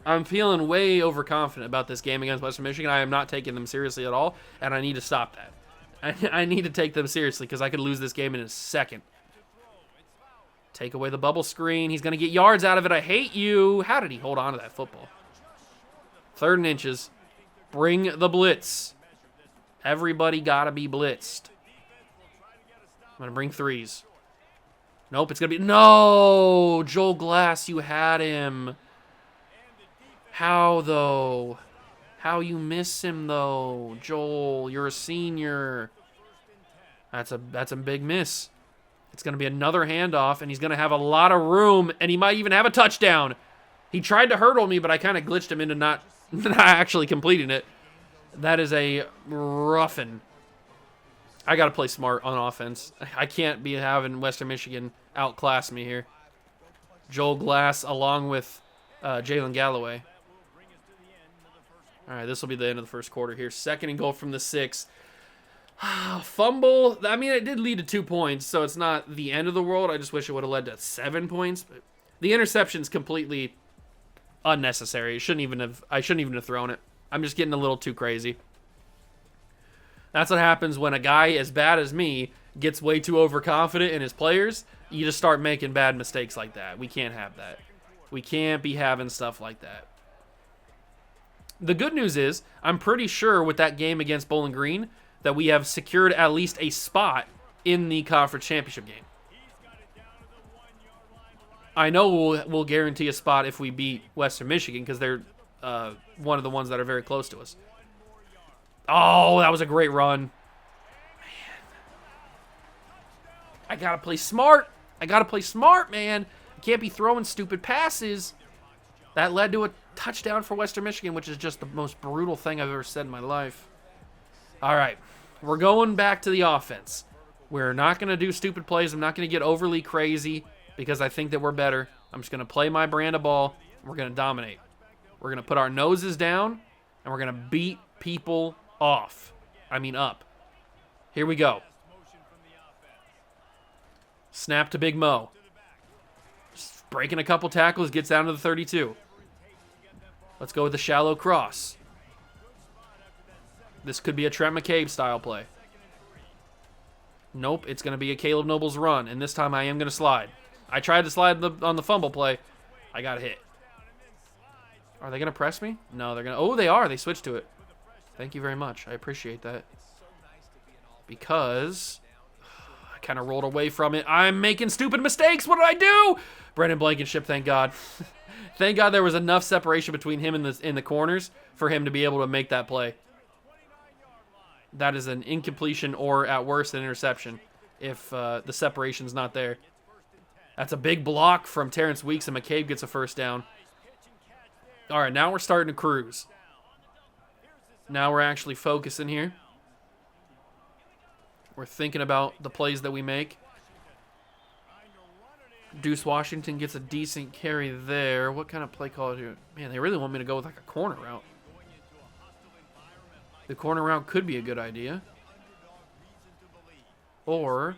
I'm feeling way overconfident about this game against Western Michigan. I am not taking them seriously at all, and I need to stop that. I need to take them seriously because I could lose this game in a second. Take away the bubble screen. He's going to get yards out of it. I hate you. How did he hold on to that football? 3rd and inches. Bring the blitz. Everybody got to be blitzed. I'm going to bring 3s. Nope, it's going to be... No! Joel Glass, you had him. How, though? How you miss him, though? Joel, you're a senior. That's a big miss. It's going to be another handoff, and he's going to have a lot of room, and he might even have a touchdown. He tried to hurdle me, but I kind of glitched him into not actually completing it. That is a roughing. I got to play smart on offense. I can't be having Western Michigan outclass me here. Joel Glass along with Jalen Galloway. All right, this will be the end of the first quarter here. 2nd and goal from the 6. Fumble. I mean, it did lead to 2 points, so it's not the end of the world. I just wish it would have led to 7 points. But the interception's completely unnecessary. I shouldn't even have thrown it. I'm just getting a little too crazy. That's what happens when a guy as bad as me gets way too overconfident in his players. You just start making bad mistakes like that. We can't have that. We can't be having stuff like that. The good news is, I'm pretty sure with that game against Bowling Green that we have secured at least a spot in the conference championship game. I know we'll guarantee a spot if we beat Western Michigan because they're one of the ones that are very close to us. Oh, that was a great run. Man. I got to play smart. I got to play smart, man. I can't be throwing stupid passes. That led to a touchdown for Western Michigan, which is just the most brutal thing I've ever said in my life. All right. We're going back to the offense. We're not going to do stupid plays. I'm not going to get overly crazy because I think that we're better. I'm just going to play my brand of ball. We're going to dominate. We're going to put our noses down, and we're going to beat people off. I mean up. Here we go. Snap to Big Mo. Just breaking a couple tackles, gets down to the 32. Let's go with the shallow cross. This could be a Trent McCabe style play. Nope, it's going to be a Caleb Nobles run, and this time I am going to slide. I tried to slide on the fumble play. I got hit. Are they going to press me? No, they're going to... Oh, they are. They switched to it. Thank you very much. I appreciate that. Because I kind of rolled away from it. I'm making stupid mistakes. What did I do? Brendan Blankenship, thank God. Thank God there was enough separation between him and in the corners for him to be able to make that play. That is an incompletion or, at worst, an interception if the separation's not there. That's a big block from Terrence Weeks, and McCabe gets a first down. All right, now we're starting to cruise. Now we're actually focusing here. We're thinking about the plays that we make. Deuce Washington gets a decent carry there. What kind of play call here? Man, they really want me to go with like a corner route. The corner route could be a good idea. Or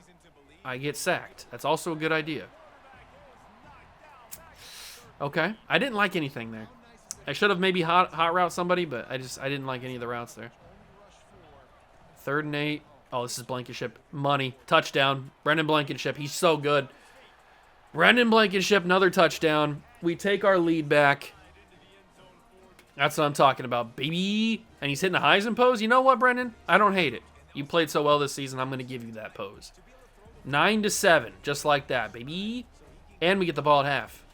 I get sacked. That's also a good idea. Okay. I didn't like anything there. I should have maybe hot route somebody, but I didn't like any of the routes there. 3rd and 8. Oh, this is Blankenship. Money. Touchdown. Brendan Blankenship. He's so good. Brendan Blankenship, another touchdown. We take our lead back. That's what I'm talking about, baby. And he's hitting a Heisman pose. You know what, Brendan? I don't hate it. You played so well this season, I'm going to give you that pose. 9-7, just like that, baby. And we get the ball at half.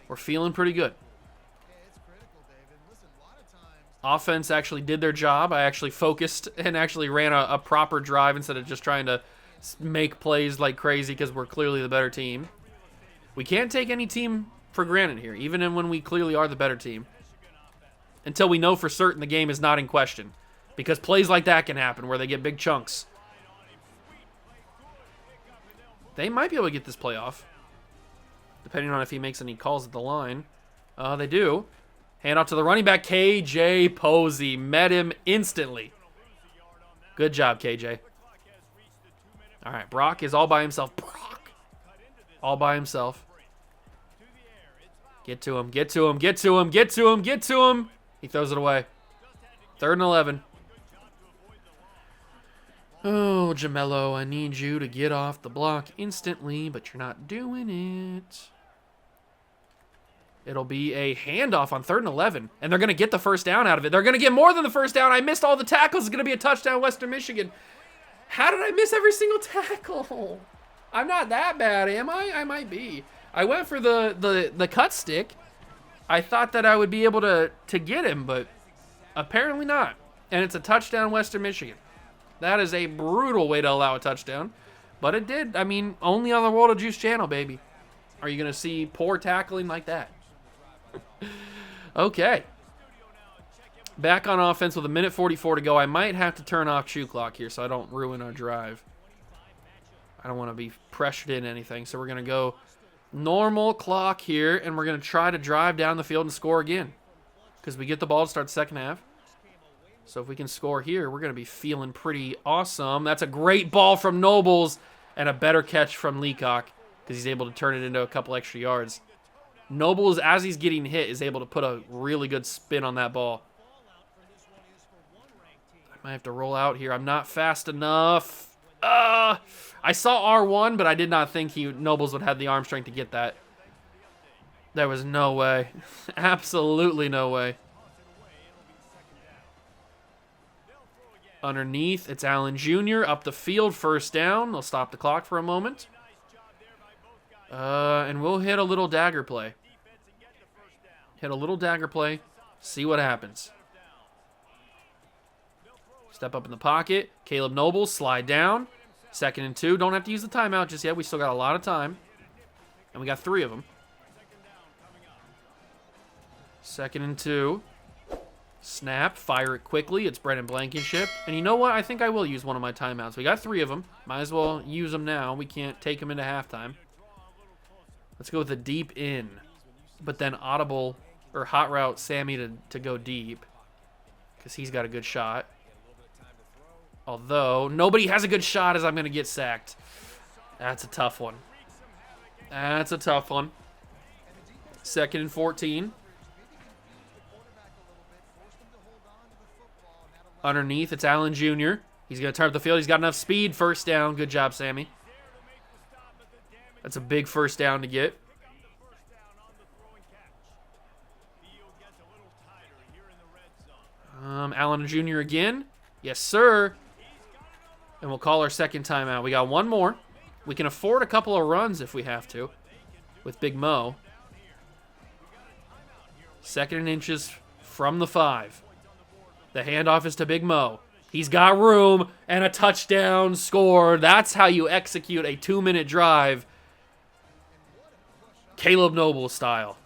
We're feeling pretty good. Offense actually did their job. I actually focused and actually ran a proper drive instead of just trying to make plays like crazy because we're clearly the better team. We can't take any team for granted here, even when we clearly are the better team, until we know for certain the game is not in question, because plays like that can happen where they get big chunks. They might be able to get this play off, depending on if he makes any calls at the line. They do. Hand off to the running back, KJ Posey. Met him instantly. Good job, KJ. All right, Brock is all by himself. Brock. All by himself. Get to him, get to him, get to him, get to him, get to him. He throws it away. 3rd and 11. Oh, Jamello, I need you to get off the block instantly, but you're not doing it. It'll be a handoff on 3rd and 11, and they're going to get the first down out of it. They're going to get more than the first down. I missed all the tackles. It's going to be a touchdown, Western Michigan. How did I miss every single tackle? I'm not that bad, am I? I might be. I went for the cut stick. I thought that I would be able to get him, but apparently not. And it's a touchdown, Western Michigan. That is a brutal way to allow a touchdown, but it did. I mean, only on the World of Juice channel, baby. Are you going to see poor tackling like that? Okay. Back on offense with 1:44 to go. I might have to turn off chew clock here so I don't ruin our drive. I don't want to be pressured in anything, so we're going to go normal clock here, and we're going to try to drive down the field and score again because we get the ball to start the second half. So if we can score here, we're going to be feeling pretty awesome. That's a great ball from Nobles and a better catch from Leacock because he's able to turn it into a couple extra yards. Nobles, as he's getting hit, is able to put a really good spin on that ball. I might have to roll out here. I'm not fast enough. I saw R1, but I did not think Nobles would have the arm strength to get that. There was no way. Absolutely no way. Underneath, it's Allen Jr. up the field, first down. They'll stop the clock for a moment. And we'll hit a little dagger play. Hit a little dagger play. See what happens. Step up in the pocket. Caleb Nobles, slide down. 2nd and 2. Don't have to use the timeout just yet. We still got a lot of time. And we got 3 of them. 2nd and 2. Snap. Fire it quickly. It's Brennan Blankenship. And you know what? I think I will use one of my timeouts. We got 3 of them. Might as well use them now. We can't take them into halftime. Let's go with a deep in. But then audible or hot route Sammy to go deep. Because he's got a good shot. Although, nobody has a good shot as I'm going to get sacked. That's a tough one. That's a tough one. 2nd and 14. Underneath, it's Allen Jr. He's going to turn up the field. He's got enough speed. First down. Good job, Sammy. That's a big first down to get. Allen Jr. again. Yes, sir. And we'll call our second timeout. We got one more. We can afford a couple of runs if we have to with Big Mo. 2nd and inches from the 5. The handoff is to Big Mo. He's got room and a touchdown scored. That's how you execute a 2-minute drive. Caleb Noble style.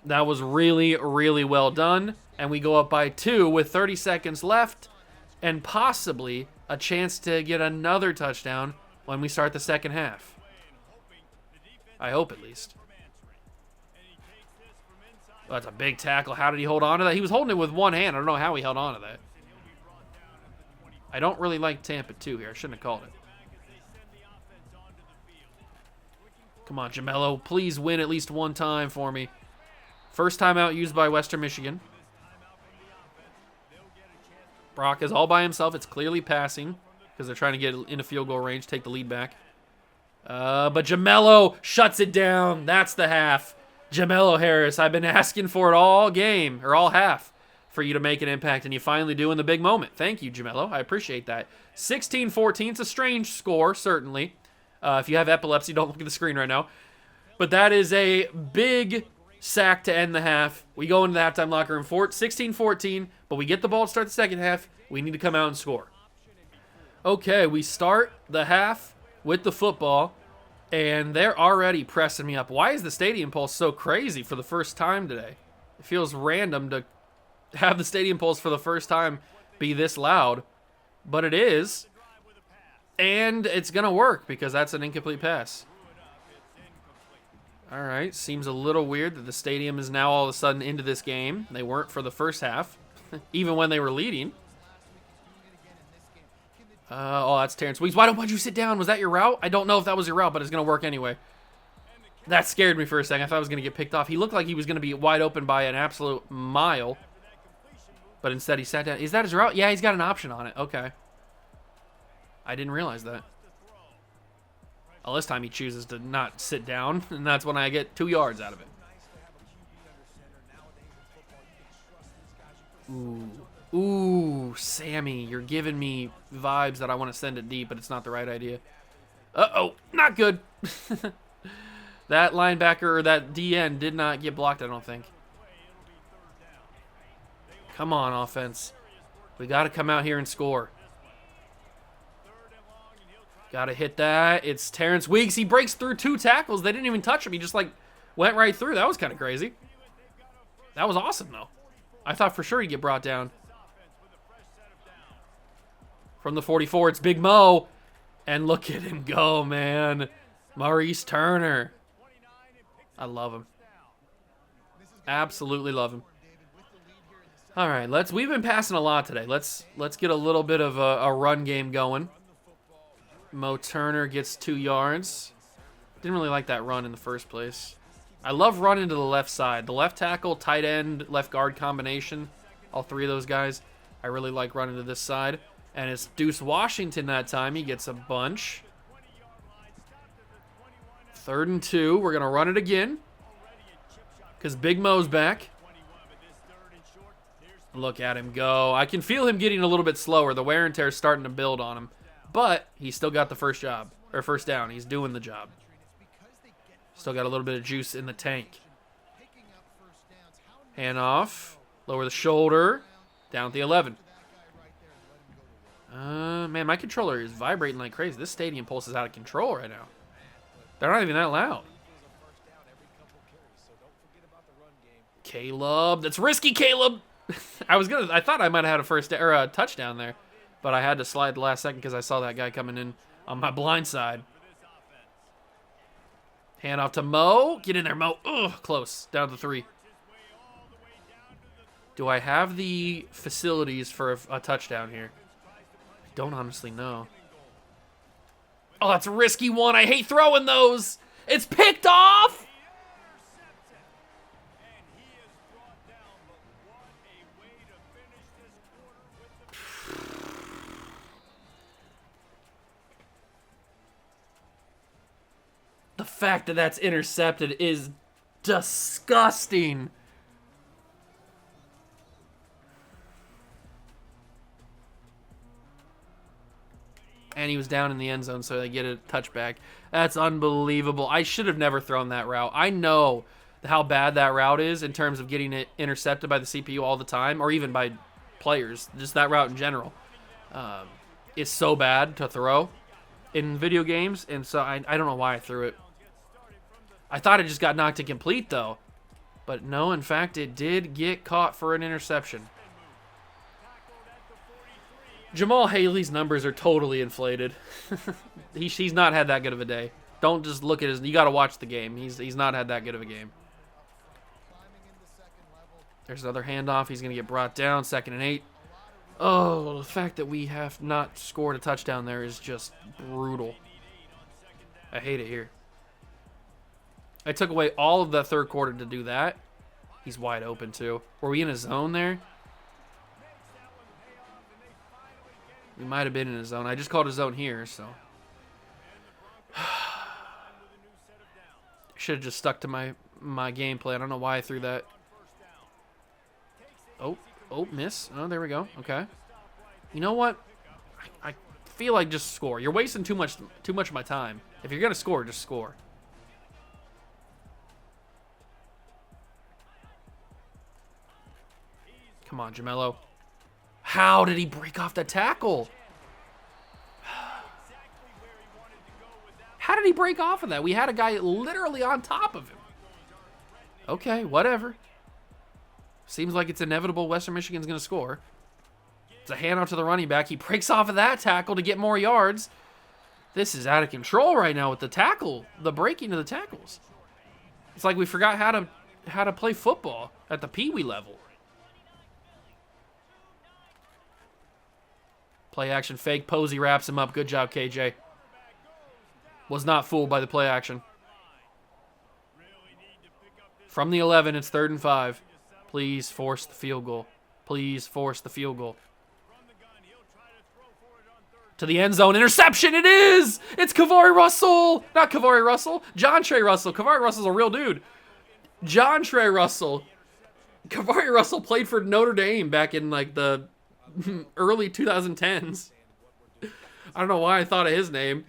That was really, really well done. And we go up by 2 with 30 seconds left and possibly a chance to get another touchdown when we start the second half. I hope, at least. Oh, that's a big tackle. How did he hold on to that? He was holding it with one hand. I don't know how he held on to that. I don't really like Tampa 2 here. I shouldn't have called it. Come on, Jamello. Please win at least one time for me. First timeout used by Western Michigan. Brock is all by himself. It's clearly passing because they're trying to get into field goal range, take the lead back. But Jamello shuts it down. That's the half. Jamello Harris, I've been asking for it all game, or all half, for you to make an impact, and you finally do in the big moment. Thank you, Jamello. I appreciate that. 16-14. It's a strange score, certainly. If you have epilepsy, don't look at the screen right now. But that is a big sack to end the half. We go into the halftime locker room 16-14, but we get the ball to start the second half. We need to come out and score. Okay, we start the half with the football, and they're already pressing me up. Why is the stadium pulse so crazy for the first time today? It feels random to have the stadium pulse for the first time be this loud, but it is, and it's going to work because that's an incomplete pass. All right, seems a little weird that the stadium is now all of a sudden into this game. They weren't for the first half, even when they were leading. Oh, that's Terrence Weeks. Why don't you sit down? Was that your route? I don't know if that was your route, but it's going to work anyway. That scared me for a second. I thought I was going to get picked off. He looked like he was going to be wide open by an absolute mile, but instead he sat down. Is that his route? Yeah, he's got an option on it. Okay. I didn't realize that. Well, this time he chooses to not sit down, and that's when I get 2 yards out of it. Ooh, Sammy, you're giving me vibes that I want to send it deep, but it's not the right idea. Uh-oh, not good. That linebacker, or that DN, did not get blocked, I don't think. Come on, offense. We got to come out here and score. Got to hit that. It's Terrence Weeks. He breaks through 2 tackles. They didn't even touch him. He just, like, went right through. That was kind of crazy. That was awesome, though. I thought for sure he'd get brought down. From the 44, it's Big Mo. And look at him go, man. Maurice Turner. I love him. Absolutely love him. All right, we've been passing a lot today. Let's get a little bit of a run game going. Mo Turner gets 2 yards. Didn't really like that run in the first place. I love running to the left side. The left tackle, tight end, left guard combination. All 3 of those guys. I really like running to this side. And it's Deuce Washington that time. He gets a bunch. 3rd and 2. We're going to run it again. Because Big Mo's back. Look at him go. I can feel him getting a little bit slower. The wear and tear is starting to build on him. But he still got the first down. He's doing the job. Still got a little bit of juice in the tank. Hand off. Lower the shoulder. Down at the 11. Man, my controller is vibrating like crazy. This stadium pulse is out of control right now. They're not even that loud. Caleb. That's risky, Caleb. I thought I might have had a touchdown there. But I had to slide the last second because I saw that guy coming in on my blind side. Hand off to Mo. Get in there, Mo. Ugh, close. Down to 3. Do I have the facilities for a touchdown here? I don't honestly know. Oh, that's a risky one. I hate throwing those. It's picked off. The fact that that's intercepted is disgusting. And he was down in the end zone, so they get a touchback. That's unbelievable. I should have never thrown that route. I know how bad that route is in terms of getting it intercepted by the CPU all the time, or even by players. Just that route in general. It's so bad to throw in video games, and so I don't know why I threw it. I thought it just got knocked incomplete, though. But no, in fact, it did get caught for an interception. Jamal Haley's numbers are totally inflated. He's not had that good of a day. Don't just look at his... You got to watch the game. He's not had that good of a game. There's another handoff. He's going to get brought down. 2nd and 8. Oh, the fact that we have not scored a touchdown there is just brutal. I hate it here. I took away all of the 3rd quarter to do that. He's wide open, too. Were we in a zone there? We might have been in a zone. I just called a zone here, so. Should have just stuck to my game plan. I don't know why I threw that. Oh, miss. Oh, there we go. Okay. You know what? I feel like just score. You're wasting too much of my time. If you're going to score, just score. Come on, Jamello. How did he break off the tackle? How did he break off of that? We had a guy literally on top of him. Okay, whatever. Seems like it's inevitable Western Michigan's going to score. It's a handoff to the running back. He breaks off of that tackle to get more yards. This is out of control right now with the tackle, the breaking of the tackles. It's like we forgot how to play football at the peewee level. Play action fake. Posey wraps him up. Good job, KJ. Was not fooled by the play action. From the 11, it's 3rd and 5. Please force the field goal. Please force the field goal. To the end zone. Interception. It is. It's Kavari Russell. Not Kavari Russell. John Trey Russell. Kavari Russell's a real dude. John Trey Russell. Kavari Russell played for Notre Dame back in like the early 2010s. I don't know why I thought of his name.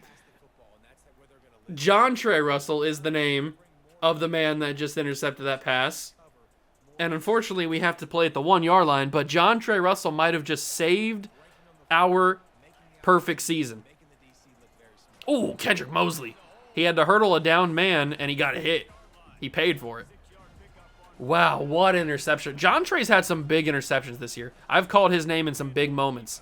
John Trey Russell is the name of the man that just intercepted that pass. And unfortunately, we have to play at the 1-yard line, but John Trey Russell might have just saved our perfect season. Ooh, Kendrick Mosley. He had to hurdle a downed man, and he got hit. He paid for it. Wow, what an interception. John Trey's had some big interceptions this year. I've called his name in some big moments.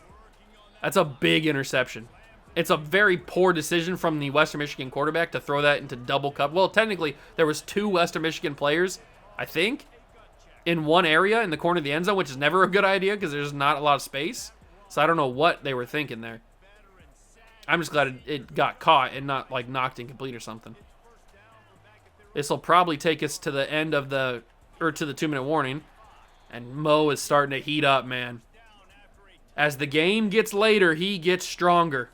That's a big interception. It's a very poor decision from the Western Michigan quarterback to throw that into double cover. Well, technically, there was 2 Western Michigan players, I think, in one area in the corner of the end zone, which is never a good idea because there's not a lot of space. So I don't know what they were thinking there. I'm just glad it got caught and not like knocked incomplete or something. This will probably take us to the end of the, or to the 2-minute warning. And Mo is starting to heat up, man. As the game gets later, he gets stronger.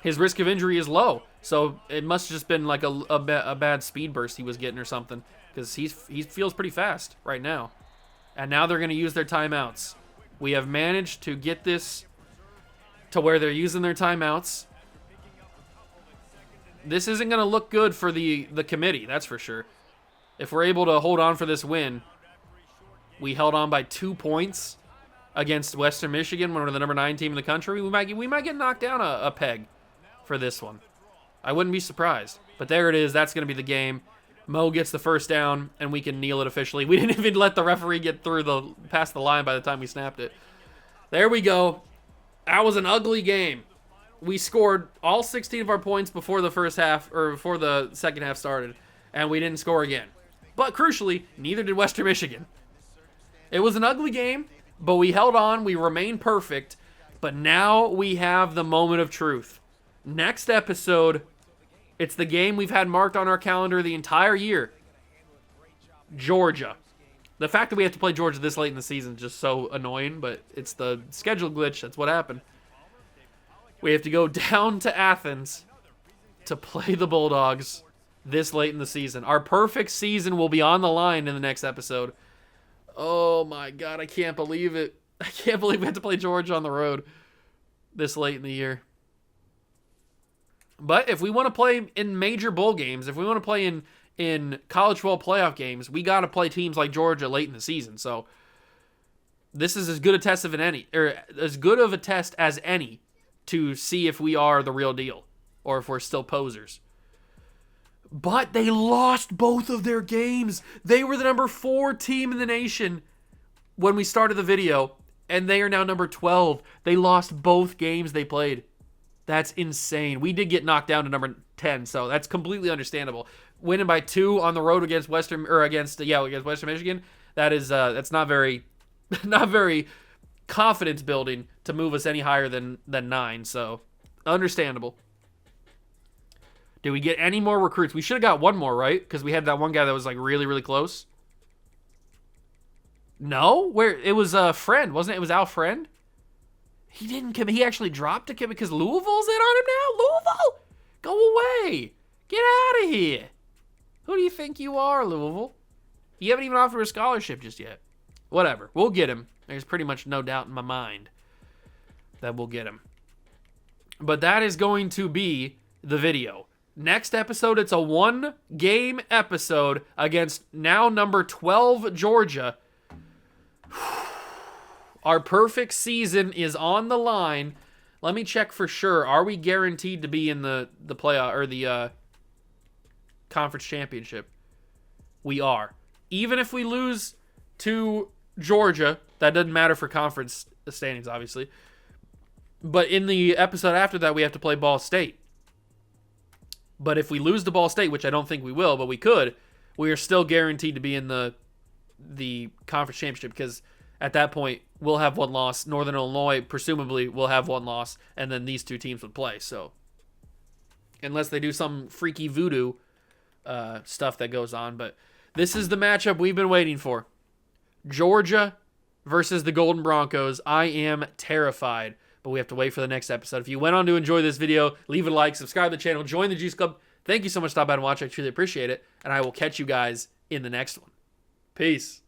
His risk of injury is low, so it must have just been like a bad speed burst he was getting or something, because he feels pretty fast right now. And now they're going to use their timeouts. We have managed to get this to where they're using their timeouts. This isn't going to look good for the committee, that's for sure. If we're able to hold on for this win, we held on by 2 points against Western Michigan, one of the number 9 team in the country. We might get knocked down a peg for this one. I wouldn't be surprised. But there it is. That's going to be the game. Mo gets the first down, and we can kneel it officially. We didn't even let the referee get through past the line by the time we snapped it. There we go. That was an ugly game. We scored all 16 of our points before the first half, or before the second half started, and we didn't score again. But crucially, neither did Western Michigan. It was an ugly game, but we held on. We remained perfect. But now we have the moment of truth. Next episode, it's the game we've had marked on our calendar the entire year. Georgia. The fact that we have to play Georgia this late in the season is just so annoying, but it's the schedule glitch. That's what happened. We have to go down to Athens to play the Bulldogs this late in the season. Our perfect season will be on the line in the next episode. Oh my God, I can't believe it. I can't believe we have to play Georgia on the road this late in the year. But if we want to play in major bowl games, if we want to play in college football playoff games, we got to play teams like Georgia late in the season. So this is as good a test as any to see if we are the real deal or if we're still posers. But they lost both of their games. They were the number 4 team in the nation when we started the video, and they are now number 12. They lost both games they played. That's insane. We did get knocked down to number 10, so that's completely understandable. Winning by 2 on the road against Western Michigan, that's not very confidence building to move us any higher than 9, so understandable. Did we get any more recruits? We should have got one more, right? Because we had that one guy that was like really, really close. No? Where it was a friend, wasn't it? It was Al Friend. He didn't come. He actually dropped a kid because Louisville's in on him now? Louisville? Go away. Get out of here. Who do you think you are, Louisville? You haven't even offered a scholarship just yet. Whatever. We'll get him. There's pretty much no doubt in my mind that we'll get him. But that is going to be the video. Next episode, it's a 1-game episode against now number 12 Georgia. Our perfect season is on the line. Let me check for sure. Are we guaranteed to be in the playoff or the conference championship? We are. Even if we lose to Georgia, that doesn't matter for conference standings, obviously. But in the episode after that, we have to play Ball State. But if we lose to Ball State, which I don't think we will, but we could, we are still guaranteed to be in the conference championship because at that point, we'll have one loss. Northern Illinois, presumably, will have one loss, and then these two teams would play. So, unless they do some freaky voodoo stuff that goes on. But this is the matchup we've been waiting for. Georgia versus the Golden Broncos. I am terrified, but we have to wait for the next episode. If you went on to enjoy this video, leave a like, subscribe to the channel, join the Juice Club. Thank you so much for stopping by and watching. I truly appreciate it, and I will catch you guys in the next one. Peace.